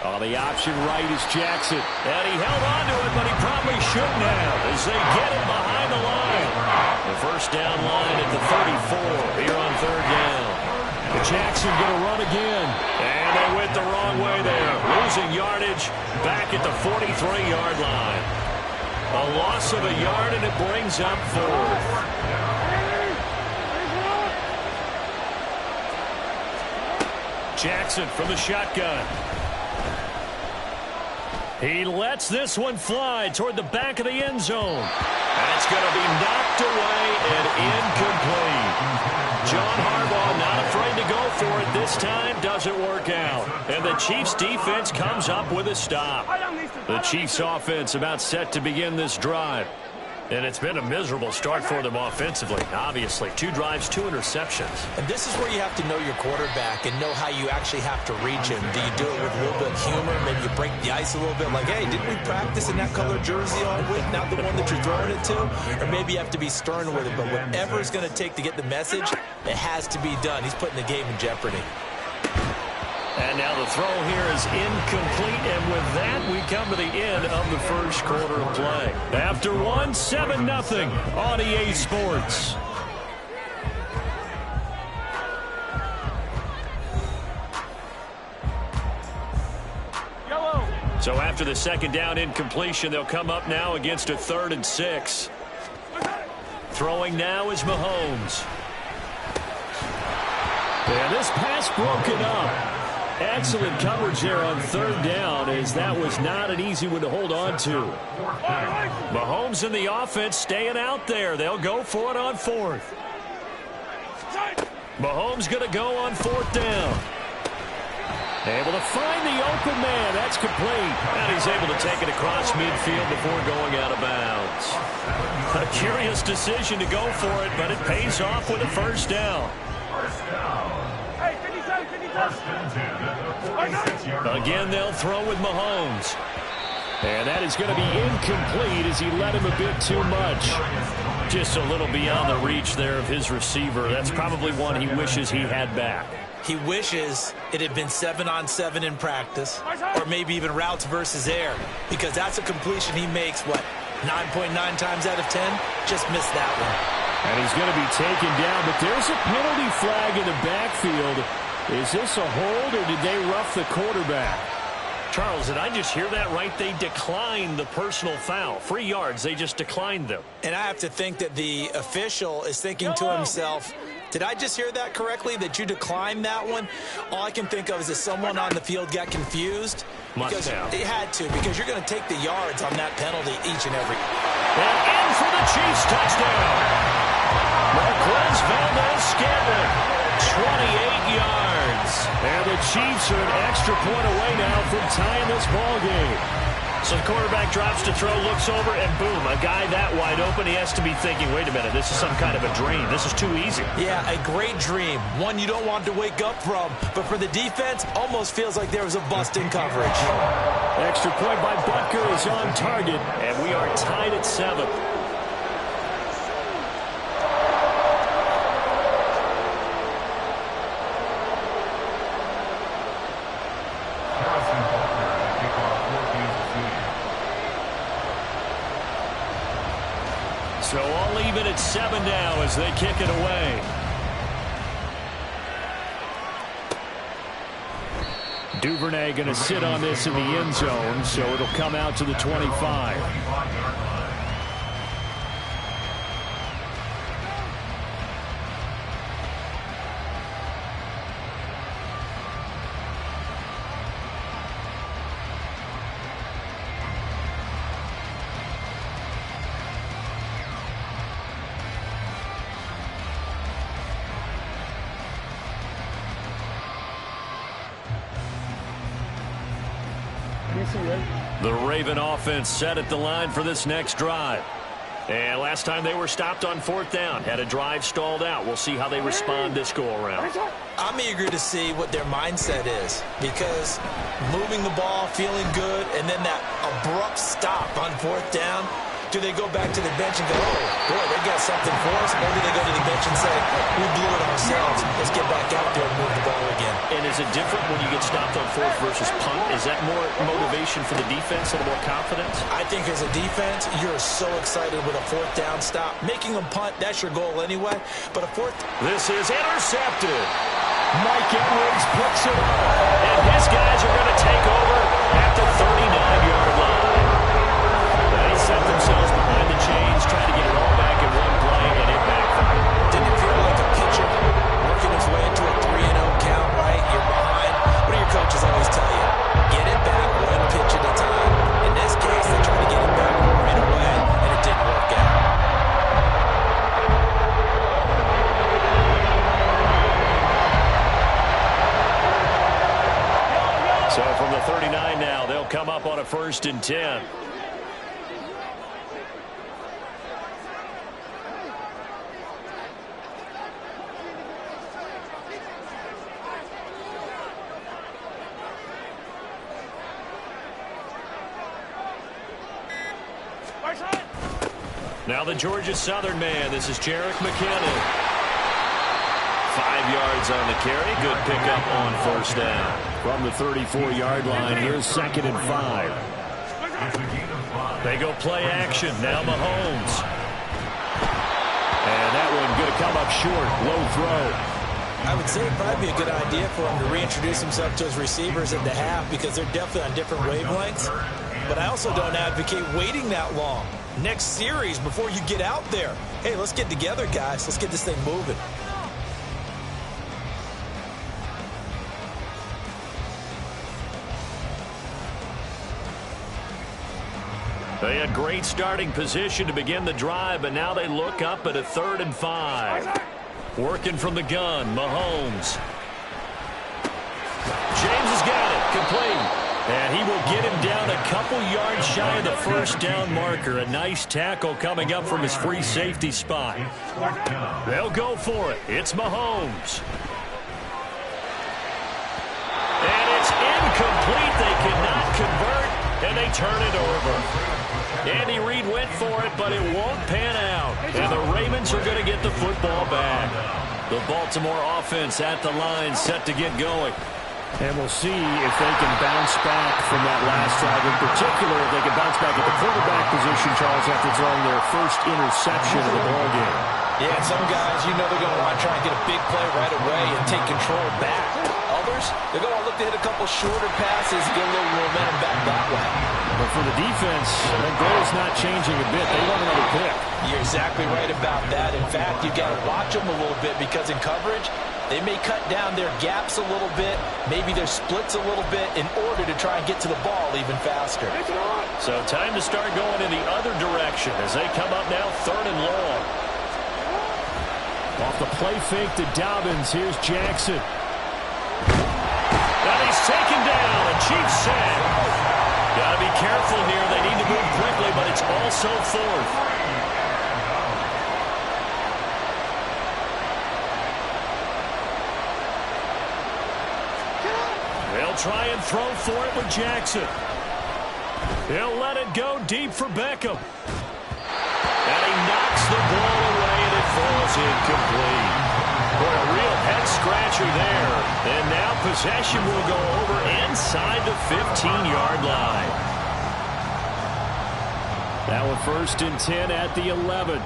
On the option right is Jackson. And he held on to it, but he probably shouldn't have as they get him behind the line. The 1st down line at the 34 here on 3rd down. Jackson going to run again. And they went the wrong way there. Losing yardage back at the 43-yard line. A loss of a yard, and it brings up 4th. Jackson from the shotgun. He lets this one fly toward the back of the end zone. And it's going to be knocked away and incomplete. John Harbaugh not afraid to go for it this time. Doesn't work out. And the Chiefs defense comes up with a stop. The Chiefs offense about set to begin this drive. And it's been a miserable start for them offensively, obviously. 2 drives, 2 interceptions. And this is where you have to know your quarterback and know how you actually have to reach him. Do you do it with a little bit of humor? Maybe you break the ice a little bit like, hey, didn't we practice in that color jersey all week, not the one that you're throwing it to? Or maybe you have to be stern with it. But whatever it's going to take to get the message, it has to be done. He's putting the game in jeopardy. And now the throw here is incomplete, and with that, we come to the end of the first quarter of play. After 1, 7-0 on EA Sports. So after the second down incompletion, they'll come up now against a 3rd and 6. Throwing now is Mahomes. And this pass broken up. Excellent coverage there on 3rd down, as that was not an easy one to hold on to. Mahomes and the offense staying out there. They'll go for it on 4th. Mahomes going to go on 4th down. Able to find the open man. That's complete. And he's able to take it across midfield before going out of bounds. A curious decision to go for it, but it pays off with a 1st down. Again, they'll throw with Mahomes. And that is going to be incomplete as he led him a bit too much. Just a little beyond the reach there of his receiver. That's probably one he wishes he had back. He wishes it had been 7-on-7 in practice, or maybe even routes versus air, because that's a completion he makes, 9.9 times out of 10? Just missed that one. And he's going to be taken down, but there's a penalty flag in the backfield. Is this a hold, or did they rough the quarterback? Charles, did I just hear that right? They declined the personal foul. 3 yards, they just declined them. And I have to think that the official is thinking to himself, did I just hear that correctly, that you declined that one? All I can think of is that someone on the field got confused. Must have. They had to, because you're going to take the yards on that penalty each and every. And in for the Chiefs touchdown. Marquez Valdez-Scantling, 28 yards. And the Chiefs are an extra point away now from tying this ball game. So the quarterback drops to throw, looks over, and boom, a guy that wide open. He has to be thinking, wait a minute, this is some kind of a dream. This is too easy. Yeah, a great dream. One you don't want to wake up from. But for the defense, almost feels like there was a bust in coverage. Extra point by Butker is on target. And we are tied at 7. So all even at 7 now as they kick it away. Duvernay going to sit on this in the end zone, so it'll come out to the 25. The Raven offense set at the line for this next drive. And last time they were stopped on 4th down, had a drive stalled out. We'll see how they respond this go-around. I'm eager to see what their mindset is, because moving the ball, feeling good, and then that abrupt stop on 4th down, do they go back to the bench and go, oh, boy, they got something for us? Or do they go to the bench and say, we blew it ourselves, let's get back out there and move the ball again? And is it different when you get stopped on 4th versus punt? Is that more motivation for the defense, a little more confidence? I think as a defense, you're so excited with a 4th down stop. Making them punt, that's your goal anyway. But a 4th... This is intercepted. Mike Edwards picks it up. And his guys are going to take over at the 39-yard line. They set themselves behind the chains, trying to get it all back in one play, and it backfired. Didn't it feel like a pitcher working his way into a 3-0 count, right? You're behind. What do your coaches always tell you? Get it back one pitch at a time. In this case, they tried to get it back right away, and it didn't work out. 39 now. They'll come up on a 1st and 10. Now the Georgia Southern man. This is Jarek McKinnon. 5 yards on the carry. Good pickup on 1st down. From the 34-yard line, here's 2nd and 5. They go play action. Now Mahomes. And that one going to come up short. Low throw. I would say it'd probably be a good idea for him to reintroduce himself to his receivers at the half because they're definitely on different wavelengths. But I also don't advocate waiting that long. Next series before you get out there. Hey, let's get together, guys. Let's get this thing moving. They had great starting position to begin the drive, but now they look up at a 3rd and 5. Working from the gun, Mahomes. James has got it, complete. And he will get him down a couple yards shy of the 1st down marker. A nice tackle coming up from his free safety spot. They'll go for it. It's Mahomes. And it's incomplete. They cannot convert, and they turn it over. Andy Reid went for it, but it won't pan out. And the Ravens are going to get the football back. The Baltimore offense at the line, set to get going. And we'll see if they can bounce back from that last drive. In particular, if they can bounce back at the quarterback position, Charles, after throwing their first interception of the ballgame. Yeah, and some guys, you know they're going to want to try and get a big play right away and take control back. Others, they're going to look to hit a couple shorter passes and get a little momentum back that way. But for the defense, that goal is not changing a bit. They want another pick. You're exactly right about that. In fact, you've got to watch them a little bit because in coverage, they may cut down their gaps a little bit, maybe their splits a little bit in order to try and get to the ball even faster. So time to start going in the other direction as they come up now 3rd and long. Off the play fake to Dobbins, here's Jackson. Now he's taken down, a cheap sack. Got to be careful here. They need to move quickly, but it's also 4th. Try and throw for it with Jackson. He'll let it go deep for Beckham. And he knocks the ball away, and it falls incomplete. Boy, a real head-scratcher there. And now possession will go over inside the 15-yard line. Now a 1st and 10 at the 11.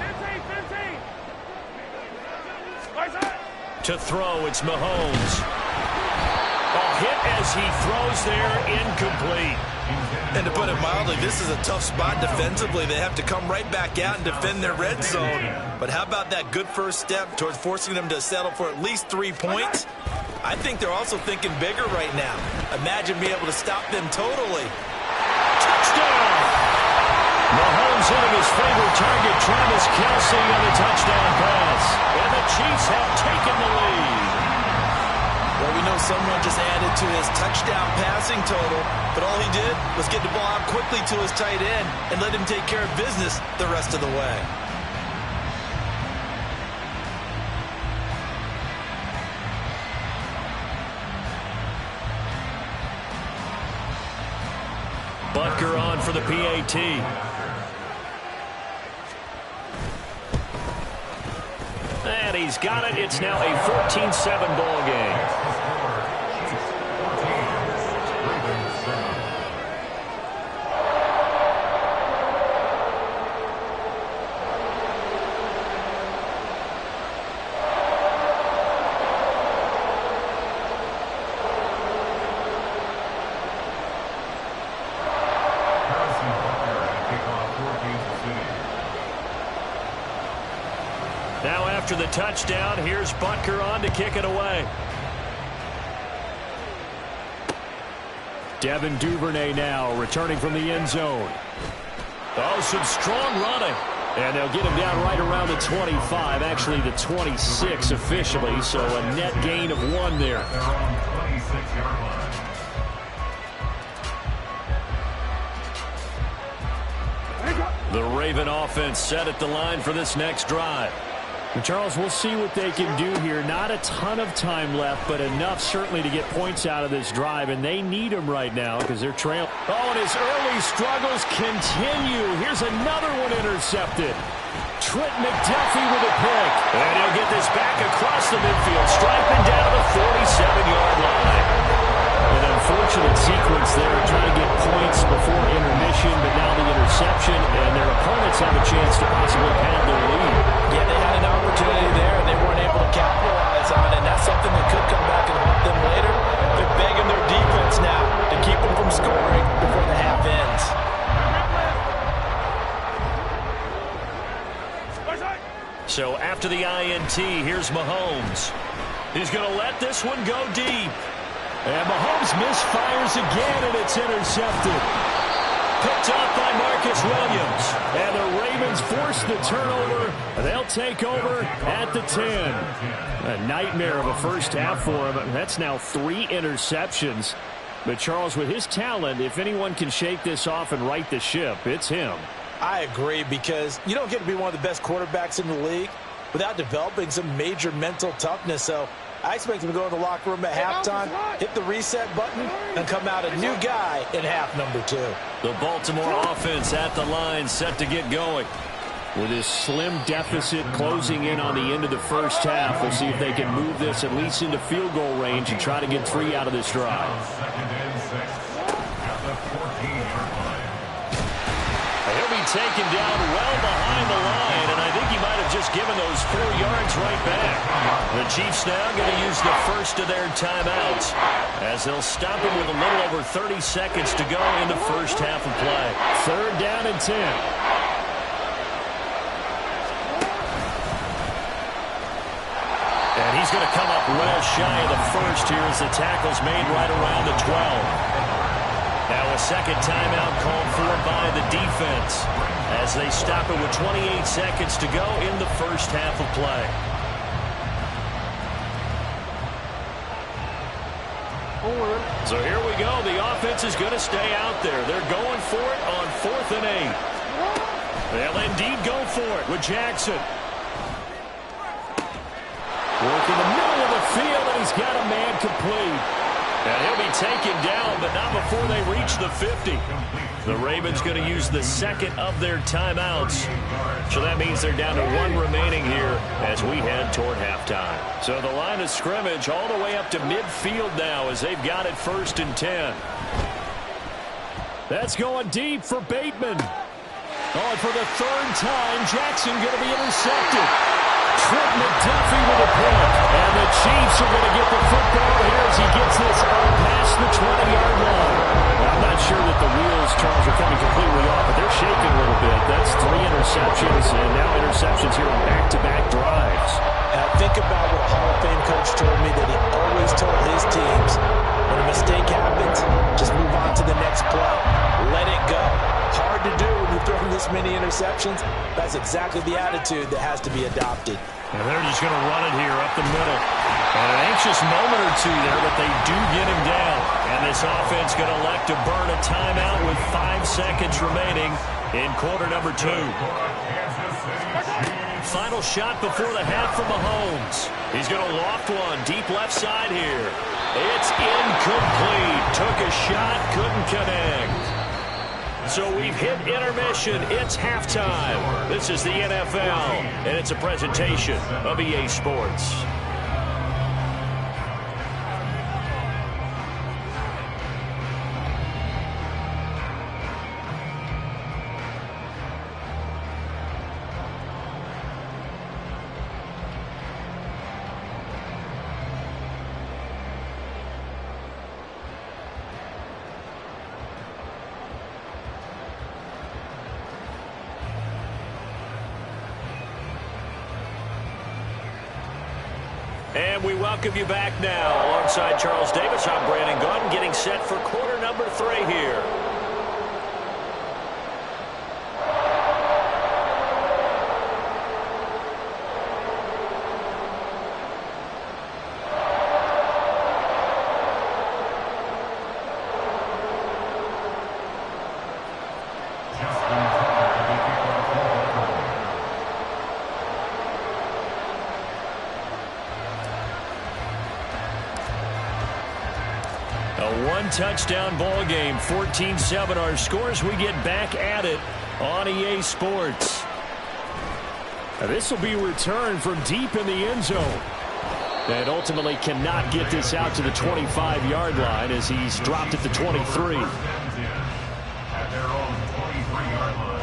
15. To throw, it's Mahomes. Hit as he throws there, incomplete. And to put it mildly, this is a tough spot defensively. They have to come right back out and defend their red zone. But how about that good first step towards forcing them to settle for at least 3 points? I think they're also thinking bigger right now. Imagine being able to stop them totally. Touchdown! Mahomes hitting his favorite target, Travis Kelce, on the touchdown pass. And the Chiefs have taken the lead. Well, we know someone just added to his touchdown passing total, but all he did was get the ball out quickly to his tight end and let him take care of business the rest of the way. Butker on for the PAT. And he's got it. It's now a 14-7 ball game. Now after the touchdown, here's Butker on to kick it away. Devin Duvernay now returning from the end zone. Oh, some strong running. And they'll get him down right around the 25, actually the 26 officially, so a net gain of 1 there. The Raven offense set at the line for this next drive. And Charles, we'll see what they can do here. Not a ton of time left, but enough certainly to get points out of this drive, and they need them right now because they're trailing. Oh, and his early struggles continue. Here's another one intercepted. Trent McDuffie with a pick. And he'll get this back across the midfield, striping down to the 47-yard line. An unfortunate sequence there, trying to get points before intermission, but now the interception, and their opponents have a chance to possibly pad their lead. Yeah, they had an opportunity there, and they weren't able to capitalize on it, and that's something that could come back and haunt them later. They're begging their defense now to keep them from scoring before the half ends. So after the INT, here's Mahomes. He's going to let this one go deep. And Mahomes misfires again, and it's intercepted. Picked off by Marcus Williams. And the Ravens force the turnover. They'll take over at the 10. A nightmare of a first half for him. That's now 3 interceptions. But Charles, with his talent, if anyone can shake this off and right the ship, it's him. I agree, because you don't get to be one of the best quarterbacks in the league without developing some major mental toughness. So I expect him to go in the locker room at halftime, hit the reset button, and come out a new guy in half number 2. The Baltimore offense at the line, set to get going. With his slim deficit closing in on the end of the first half, we'll see if they can move this at least into field goal range and try to get 3 out of this drive. Second and 6 at the 14-yard line. He'll be taken down well behind the line, and I think he might have just given those 4 yards right back. The Chiefs now going to use the first of their timeouts as they'll stop him with a little over 30 seconds to go in the first half of play. 3rd down and 10. And he's going to come up well shy of the first here as the tackle's made right around the 12. Now a second timeout called for by the defense as they stop it with 28 seconds to go in the first half of play. So here we go. The offense is going to stay out there. They're going for it on 4th and 8. They'll indeed go for it with Jackson. Working the middle of the field, and he's got a man complete. And he'll be taken down, but not before they reach the 50. The Ravens going to use the second of their timeouts. So that means they're down to 1 remaining here as we head toward halftime. So the line of scrimmage all the way up to midfield now as they've got it 1st and 10. That's going deep for Bateman. Oh, and for the 3rd time, Jackson going to be intercepted. Trent McDuffie with a pick. And the Chiefs are going to get the football here as he gets this past the 20-yard line. Well, I'm not sure that the wheels, Charles, are coming completely off, but they're shaking a little bit. That's 3 interceptions, and now interceptions here on back-to-back drives. Think about what Hall of Fame coach told me that he always told his teams, when a mistake happens, just move on to the next play. Let it go. Hard to do when you're throwing this many interceptions. That's exactly the attitude that has to be adopted. And they're just going to run it here up the middle. And an anxious moment or two there, but they do get him down. And this offense going to elect to burn a timeout with 5 seconds remaining in quarter number 2. Final shot before the half from Mahomes. He's going to loft one deep left side here. It's incomplete. Took a shot, couldn't connect. So we've hit intermission. It's halftime. This is the NFL, and it's a presentation of EA Sports. And we welcome you back now. Alongside Charles Davis, I'm Brandon Gaudin, getting set for quarter number 3 here. one-touchdown ball game. 14-7 our scores. We get back at it on EA Sports. Now this will be returned from deep in the end zone. And ultimately cannot get this out to the 25-yard line as he's dropped at the 23. At their own 23-yard line.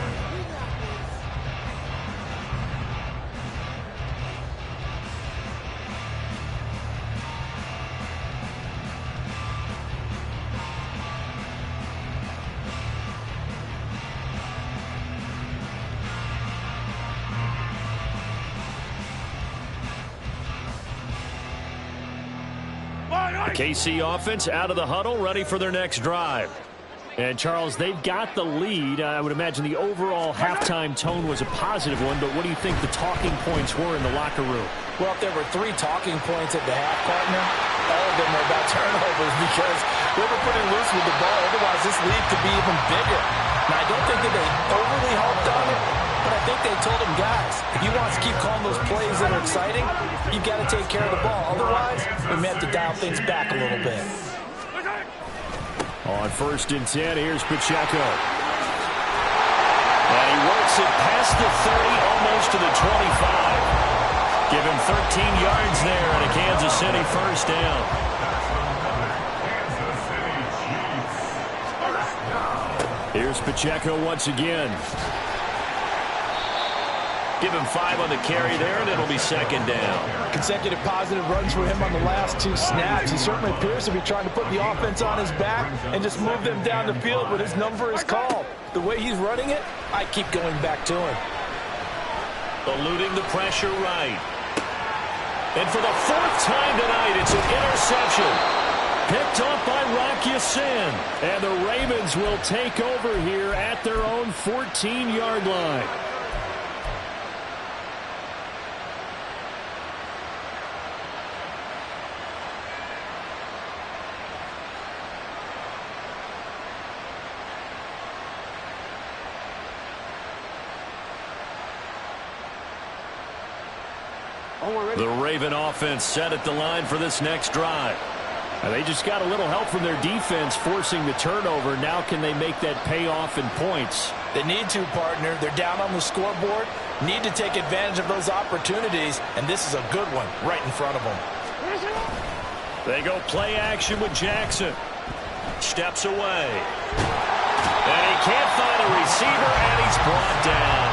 KC offense out of the huddle, ready for their next drive. And, Charles, they've got the lead. I would imagine the overall halftime tone was a positive one, but what do you think the talking points were in the locker room? Well, if there were 3 talking points at the half, partner, all of them were about turnovers because they were pretty loose with the ball. Otherwise, this lead could be even bigger. Now, I don't think that they overly harped on it, but I think they told them, guys, if you want to keep calling those plays that are exciting, you've got to take care of the ball. Otherwise, we may have to dial things back a little bit. On 1st and 10, here's Pacheco. And he works it past the 30, almost to the 25. Give him 13 yards there and a Kansas City first down. Here's Pacheco once again. Give him 5 on the carry there, and it'll be 2nd down. Consecutive positive runs for him on the last 2 snaps. He certainly appears to be trying to put the offense on his back and just move them down the field when his number is called. The way he's running it, I keep going back to him. Eluding the pressure right. And for the 4th time tonight, it's an interception. Picked off by Rock Ya-Sin. And the Ravens will take over here at their own 14-yard line. The Raven offense set at the line for this next drive. And they just got a little help from their defense forcing the turnover. Now can they make that pay off in points? They need to, partner. They're down on the scoreboard. Need to take advantage of those opportunities, and this is a good one right in front of them. They go play action with Jackson. Steps away. And he can't find a receiver, and he's brought down.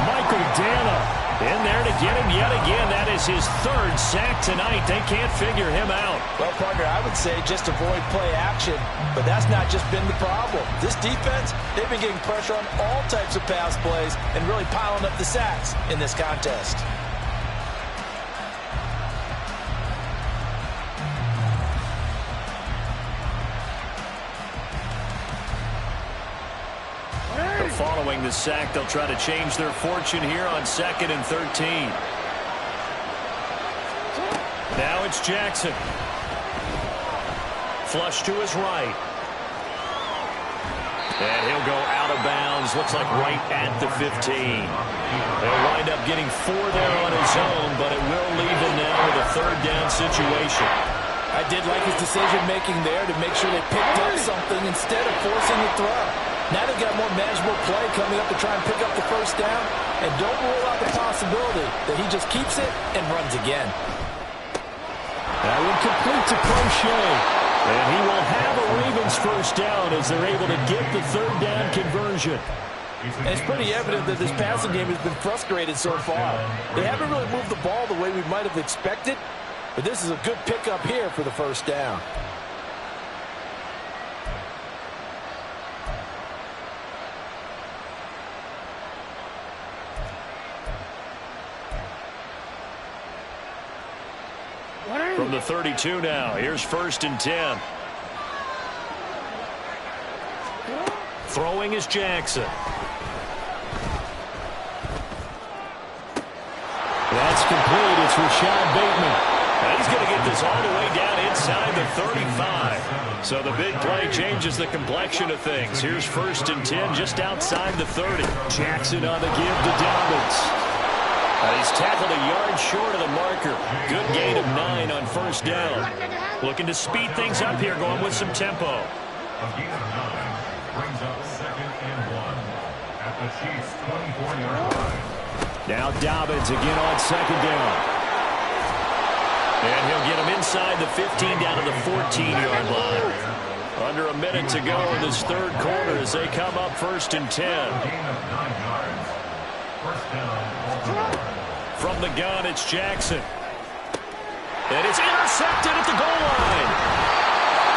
Michael Dana in there to get him yet again. That is his 3rd sack tonight. They can't figure him out. Well, partner, I would say just avoid play action, but that's not just been the problem. This defense, they've been getting pressure on all types of pass plays and really piling up the sacks in this contest. Following the sack, they'll try to change their fortune here on 2nd and 13. Now it's Jackson. Flush to his right. And he'll go out of bounds. Looks like right at the 15. They'll wind up getting 4 there on his own, but it will leave him now with a 3rd down situation. I did like his decision-making there to make sure they picked up something instead of forcing the throw. Now they've got more manageable play coming up to try and pick up the 1st down. And don't rule out the possibility that he just keeps it and runs again. That one complete to Crochet. And he will have a Ravens 1st down as they're able to get the 3rd down conversion. And it's pretty evident that this passing game has been frustrated so far. They haven't really moved the ball the way we might have expected. But this is a good pickup here for the 1st down. From the 32 now, here's 1st and 10. Throwing is Jackson. That's complete. It's Rashad Bateman. Now he's going to get this all the way down inside the 35. So the big play changes the complexion of things. Here's 1st and 10 just outside the 30. Jackson on the give to Dobbins. He's tackled a yard short of the marker. Good gain of 9 on first down. Looking to speed things up here, going with some tempo. A gain of 9 brings up 2nd and 1 at the Chiefs' 24-yard line. Now Dobbins again on 2nd down. And he'll get him inside the 15 down to the 14-yard line. Under a minute to go in this third quarter as they come up 1st and 10. Gain of 9 yards. First down, Baltimore. From the gun, it's Jackson. And it's intercepted at the goal line.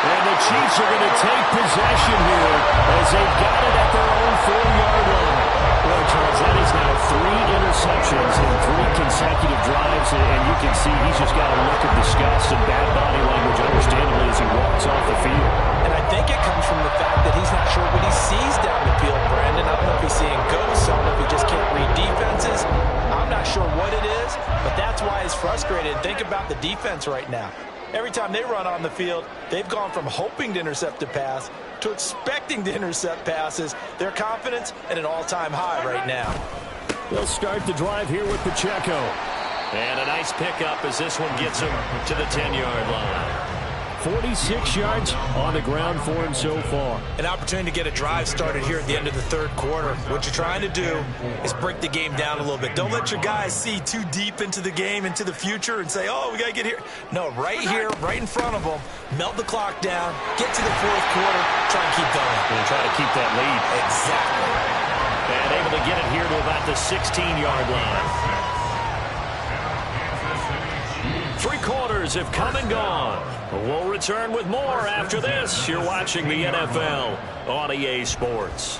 And the Chiefs are going to take possession here as they've got it at their own 4-yard line. Well, Charles, that is now 3 interceptions in 3 consecutive drives, and you can see he's just got a look of disgust and bad body language, understandably, as he walks off the field. And I think it comes from the fact that he's not sure what he sees down the field, Brandon. I don't know if he's seeing ghosts. I don't know if he just can't read defenses. I'm not sure what it is, but that's why he's frustrated. Think about the defense right now. Every time they run on the field, they've gone from hoping to intercept a pass to expecting to intercept passes. Their confidence at an all-time high right now. They'll start the drive here with Pacheco. And a nice pickup as this one gets him to the 10-yard line. 46 yards on the ground for him so far. An opportunity to get a drive started here at the end of the third quarter. What you're trying to do is break the game down a little bit. Don't let your guys see too deep into the game, into the future, and say, oh, we got to get here. No, right here, right in front of them, melt the clock down, get to the fourth quarter, try and keep going. And try to keep that lead. Exactly. And able to get it here to about the 16-yard line. 3 quarters have come and gone. We'll return with more after this. You're watching the NFL on EA Sports.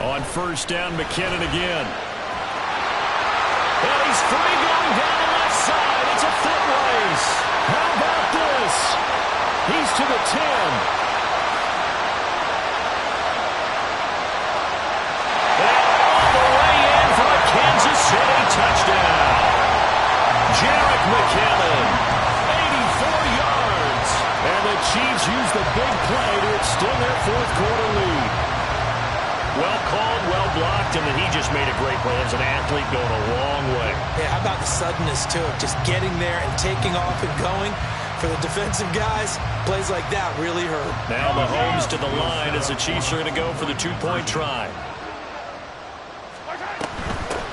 On first down, McKinnon again. And he's free going down the left side. It's a foot race. How about this? He's to the 10. And all the way in for a Kansas City touchdown. Jerick McKinnon, 84 yards. And the Chiefs use the big play to extend their fourth quarter lead. Well called, well blocked, and then he just made a great play. As an athlete going a long way. Yeah, how about the suddenness, too? Just getting there and taking off and going. For the defensive guys, plays like that really hurt. Now Mahomes to the line as the Chiefs are going to go for the 2-point try.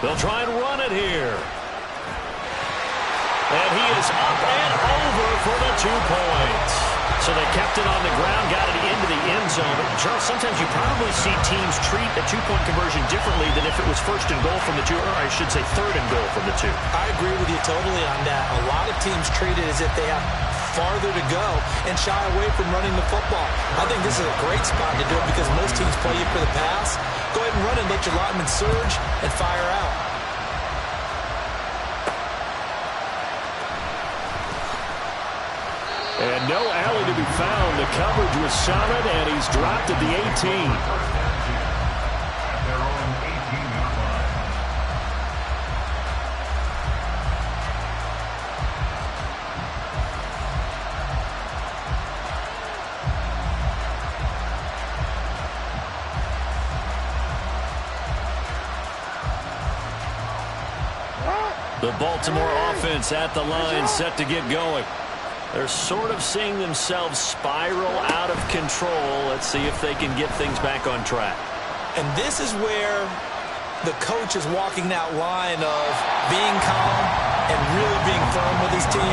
They'll try and run it here. And he is up and over for the 2 points. So they kept it on the ground, got it into the end zone. But Charles, sometimes you probably see teams treat a 2-point conversion differently than if it was first and goal from the 2, or I should say third and goal from the 2. I agree with you totally on that. A lot of teams treat it as if they have farther to go and shy away from running the football. I think this is a great spot to do it because most teams play you for the pass. Go ahead and run it, let your linemen surge and fire out. And no alley to be found. The coverage was solid, and he's dropped at the 18. At their own 18-yard line. The Baltimore offense at the line, set to get going. They're sort of seeing themselves spiral out of control. Let's see if they can get things back on track. And this is where the coach is walking that line of being calm and really being firm with his team.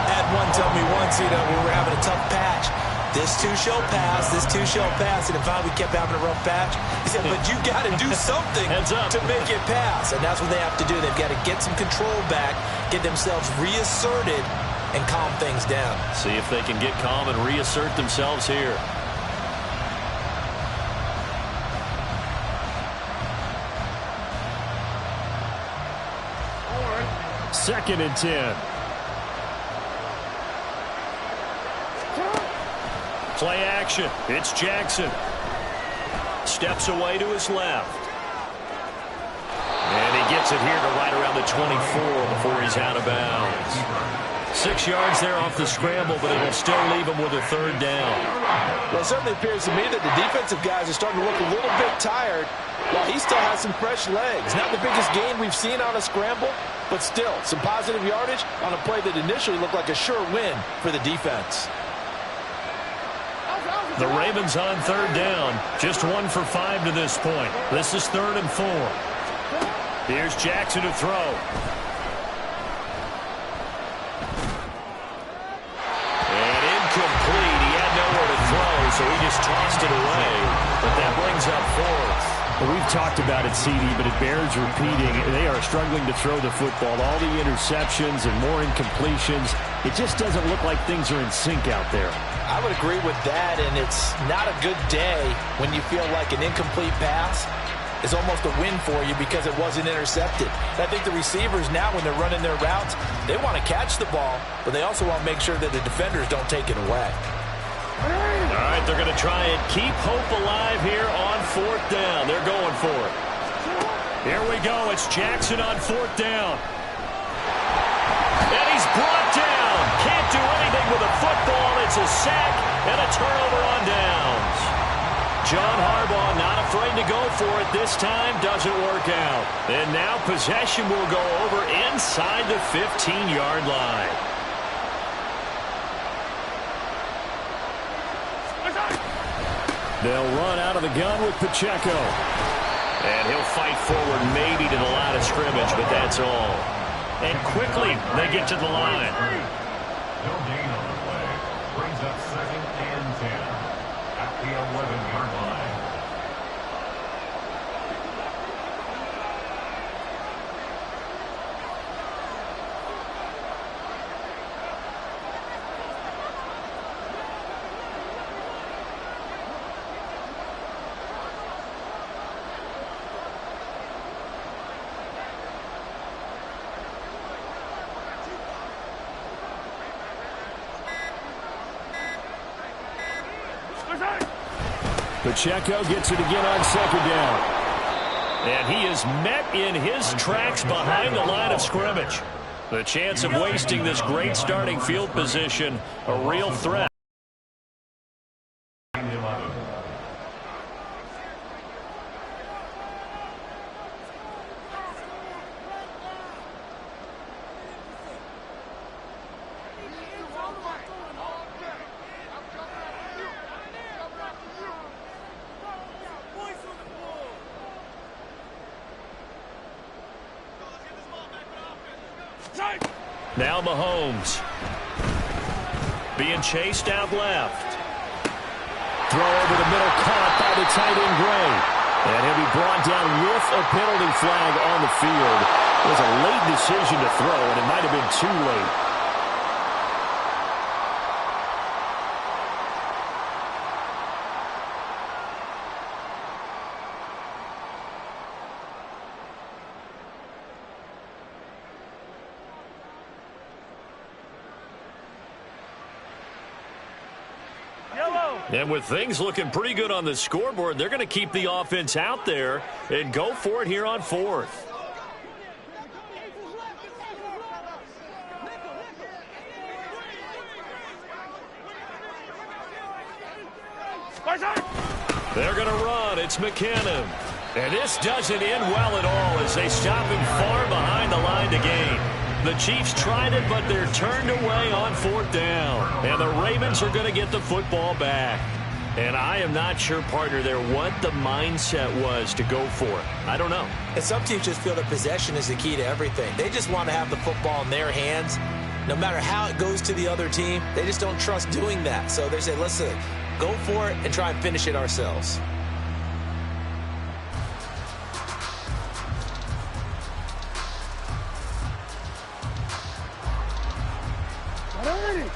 Had one tell me once, we were having a tough patch. This too shall pass, this too shall pass. And if we kept having a rough patch, he said, but you got to do something to make it pass. And that's what they have to do. They've got to get some control back, get themselves reasserted, and calm things down. See if they can get calm and reassert themselves here. 2nd and 10. Play action. It's Jackson. Steps away to his left. And he gets it here to right around the 24 before he's out of bounds. 6 yards there off the scramble, but it'll still leave him with a 3rd down. Well, it certainly appears to me that the defensive guys are starting to look a little bit tired while he still has some fresh legs. Not the biggest gain we've seen on a scramble, but still some positive yardage on a play that initially looked like a sure win for the defense. The Ravens on 3rd down. Just 1 for 5 to this point. This is 3rd and 4. Here's Jackson to throw. And incomplete. He had nowhere to throw, so he just tossed it away. But that brings up 4th. Well, we've talked about it, CD, but it bears repeating. They are struggling to throw the football. All the interceptions and more incompletions. It just doesn't look like things are in sync out there. I would agree with that, and it's not a good day when you feel like an incomplete pass is almost a win for you because it wasn't intercepted. I think the receivers now, when they're running their routes, they want to catch the ball, but they also want to make sure that the defenders don't take it away. All right, they're going to try and keep hope alive here on 4th down. They're going for it. Here we go. It's Jackson on 4th down. And he's brought down. Can't do anything with a football. It's a sack and a turnover on downs. John Harbaugh not afraid to go for it this time. Doesn't work out. And now possession will go over inside the 15-yard line. They'll run out of the gun with Pacheco. And he'll fight forward maybe to the line of scrimmage, but that's all. And quickly they get to the line. No gain on the play. Brings up 2nd and 10 at the 11-yard line. Pacheco gets it again on 2nd down. And he is met in his tracks behind the line of scrimmage. The chance of wasting this great starting field position, a real threat. Now Mahomes. Being chased out left. Throw over the middle, caught by the tight end Gray. And he'll be brought down with a penalty flag on the field. It was a late decision to throw, and it might have been too late. And with things looking pretty good on the scoreboard, they're going to keep the offense out there and go for it here on 4th. They're going to run. It's McKinnon. And this doesn't end well at all as they stop him far behind the line to gain. The Chiefs tried it, but they're turned away on 4th down. And the Ravens are going to get the football back. And I am not sure, partner, there what the mindset was to go for it. I don't know. And some teams just feel that possession is the key to everything. They just want to have the football in their hands. No matter how it goes to the other team, they just don't trust doing that. So they say, listen, go for it and try and finish it ourselves.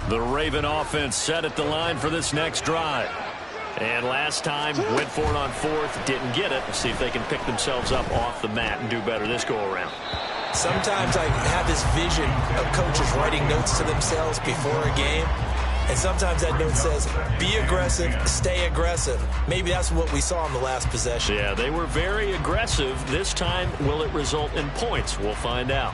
The Raven offense set at the line for this next drive. And last time, went for it on 4th, didn't get it. Let's see if they can pick themselves up off the mat and do better this go-around. Sometimes I have this vision of coaches writing notes to themselves before a game, and sometimes that note says, be aggressive, stay aggressive. Maybe that's what we saw in the last possession. Yeah, they were very aggressive. This time, will it result in points? We'll find out.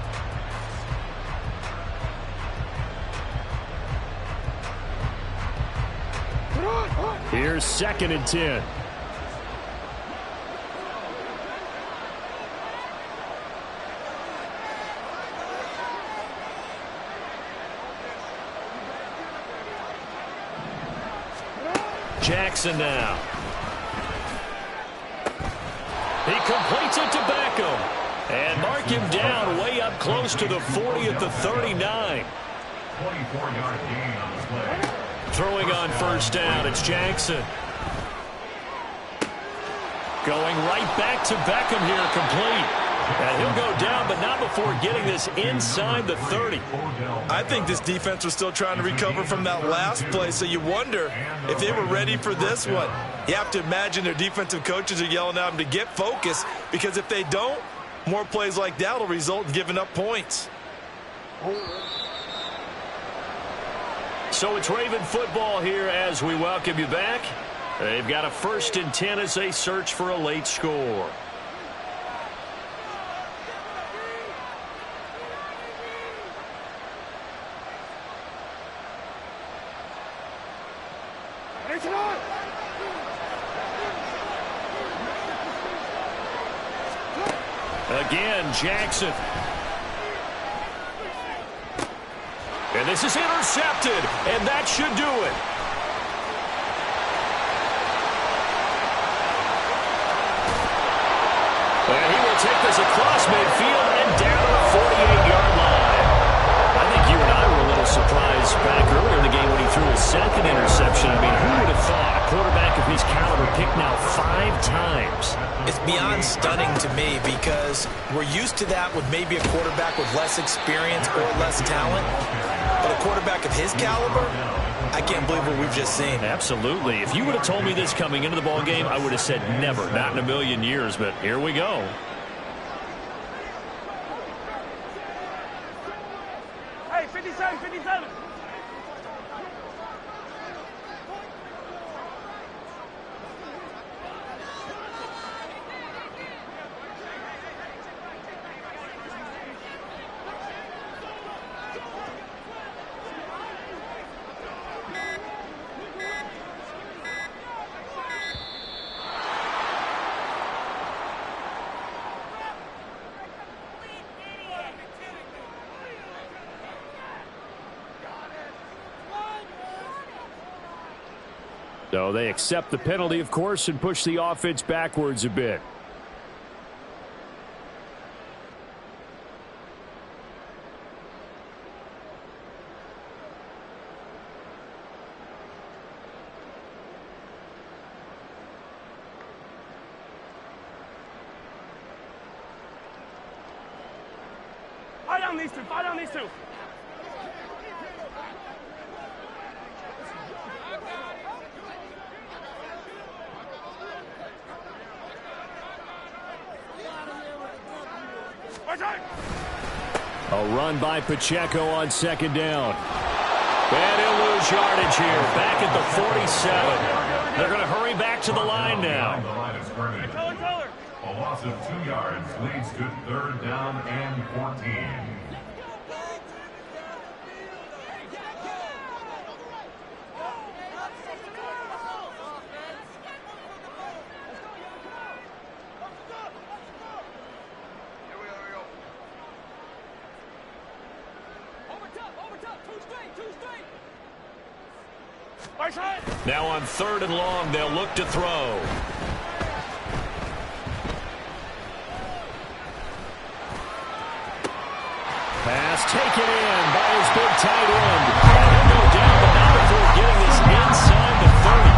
Here's 2nd and 10. Jackson now. He completes it to Beckham. And mark him down way up close to the 40 at the 39. 24-yard gain on the play. Throwing on 1st down, it's Jackson. Going right back to Beckham here, complete. And he'll go down, but not before getting this inside the 30. I think this defense was still trying to recover from that last play, so you wonder if they were ready for this one. You have to imagine their defensive coaches are yelling at them to get focused, because if they don't, more plays like that will result in giving up points. So it's Raven football here as we welcome you back. They've got a 1st and 10 as they search for a late score. Again, Jackson. And this is intercepted, and that should do it. And he will take this across midfield and down to the 48-yard line. I think you and I were a little surprised back earlier in the game when he threw his 2nd interception. I mean, who would have thought a quarterback of his caliber picked now 5 times? It's beyond stunning to me, because we're used to that with maybe a quarterback with less experience or less talent. But a quarterback of his caliber, I can't believe what we've just seen. Absolutely. If you would have told me this coming into the ball game, I would have said never, not in a million years. But here we go. Hey, 57, 57. So they accept the penalty, of course, and push the offense backwards a bit. Fire down these two. Fire down these two. A run by Pacheco on 2nd down. And he'll lose yardage here. Back at the 47. They're going to hurry back to the line now. A loss of 2 yards leads to 3rd down and 14. Now on 3rd and long, they'll look to throw. Pass taken in by his big tight end. And he'll go down, but not before getting this inside the 30.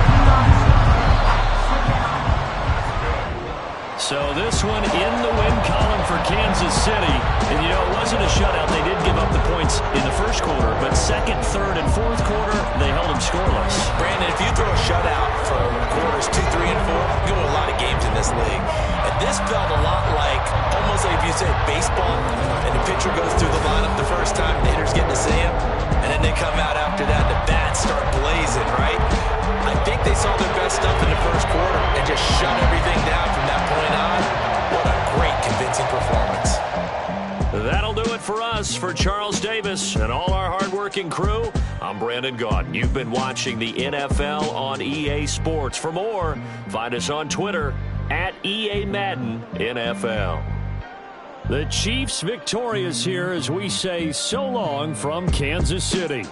So this one in the win column for Kansas City. And, you know, it wasn't a shutout. They did give up the points in the 1st quarter, but 2nd, 3rd, and 4th quarter, they held them scoreless. Brandon, if you throw a shutout for quarters 2, 3, and 4, you go to a lot of games in this league. And this felt a lot like, almost like if you said baseball, and if pitcher goes through the lineup the first time, the hitters get to see him, and then they come out after that, the bats start blazing, right? I think they saw their best stuff in the first quarter and just shut everything down from that point on. What a great, convincing performance. That'll do it for us. For Charles Davis and all our hardworking crew, I'm Brandon Gaudin. You've been watching the NFL on EA Sports. For more, find us on Twitter at EA Madden NFL. The Chiefs victorious here as we say so long from Kansas City.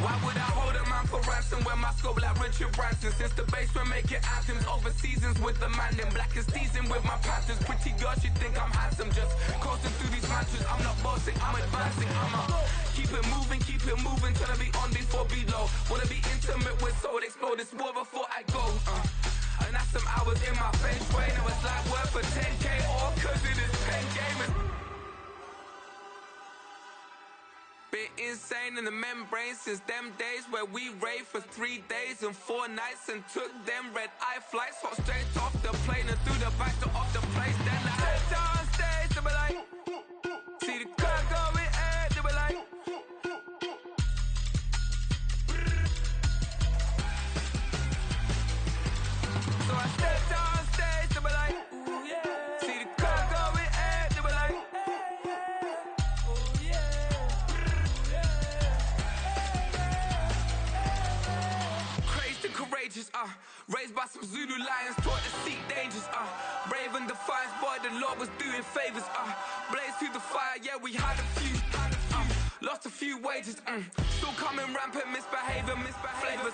Why would I hold a man for ransom when my scope like Richard Branson? Since the basement making anthems over seasons with the man in black is teasing with my patterns. Pretty girl, she think I'm handsome. Just coasting through these mantras. I'm not bossing, I'm advancing. Keep it moving, trying to be on before below. Wanna be intimate with soul, explode this war before I go. And that's some hours in my bench way. Now it's like work for 10K, all cause it is pen game. Been insane in the membrane since them days where we raved for 3 days and 4 nights and took them red-eye flights. Hot straight off the plane and through the back door of the place. Then I stepped on stage, they were like, see the crowd going air, they were like, so I stepped on stage, they were like, ooh yeah, see the crowd going air, they were like, oh yeah. Courageous, raised by some Zulu lions, taught to seek dangers, brave and defiant, boy, the Lord was doing favors, blaze through the fire, yeah, we had a few, lost a few wages, still coming rampant, misbehaving, flavors,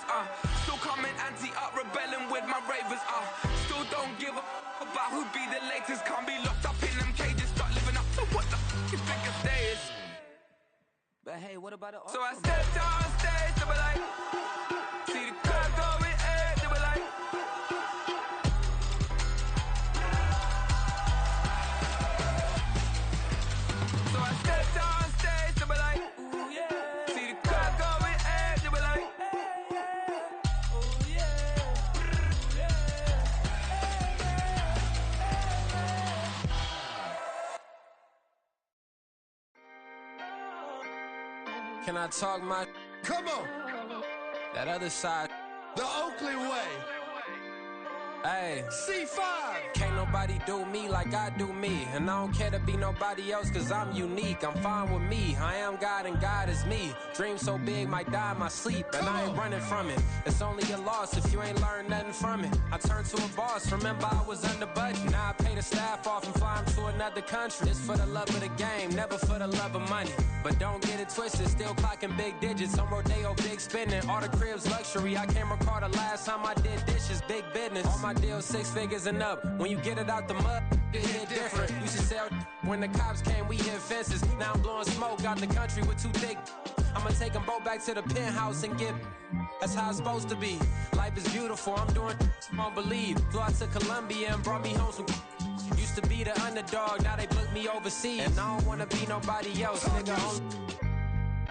still coming anti-up, rebelling with my ravers, still don't give a about who be the latest, can't be locked up in them cages, start living up to what the you think a day is. But hey, what about it? So I stepped on stage, they were like, see the crowd going air, they were like, so I stepped on stage, they were like, ooh yeah, see the crowd going air, they were like, oh yeah, Can I talk my? Come on, That other side, the Oakley way. hey. C5. Can't nobody do me like I do me. And I don't care to be nobody else cause I'm unique. I'm fine with me, I am God and God is me. Dream so big might die in my sleep, and I ain't running from it. It's only a loss if you ain't learned nothing from it. I turned to a boss, remember I was under budget. Now I pay the staff off and fly them to another country. It's for the love of the game, never for the love of money. But don't get it twisted, still clocking big digits. On Rodeo, big spending, all the cribs luxury. I can't recall the last time I did dishes, big business. All my deals 6 figures and up. When you get it out the mud, it hit different. Used to sell when the cops came, we hit fences. Now I'm blowing smoke out the country with too thick. I'ma take them both back to the penthouse and get. That's how it's supposed to be. Life is beautiful, I'm doing won't believe. Flew out to Colombia and brought me home some. Used to be the underdog, now they book me overseas. And I don't wanna be nobody else, nigga.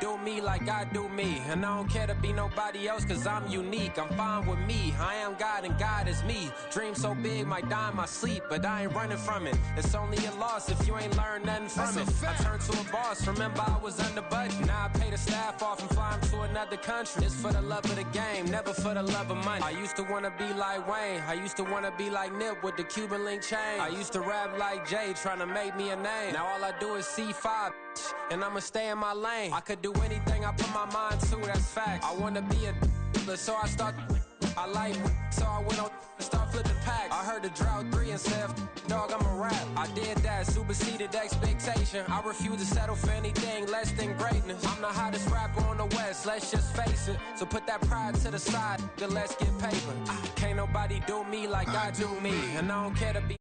do me like I do me. And I don't care to be nobody else, cause I'm unique. I'm fine with me. I am God and God is me. Dream so big, might die in my sleep, but I ain't running from it. It's only a loss if you ain't learned nothing from it. I turned to a boss, remember I was under budget. Now I pay the staff off and fly them to another country. It's for the love of the game, never for the love of money. I used to wanna be like Wayne. I used to wanna be like Nip with the Cuban link chain. I used to rap like Jay, trying to make me a name. Now all I do is C5, and I'ma stay in my lane. I could do anything I put my mind to, that's fact. I wanna be a so I start. I like so I went on and start flipping packs. I heard the drought 3 and said, dog, I'm a rap. I did that, superseded expectation. I refuse to settle for anything less than greatness. I'm the hottest rapper on the West, let's just face it. So put that pride to the side, then let's get paper. Can't nobody do me like I do me. And I don't care to be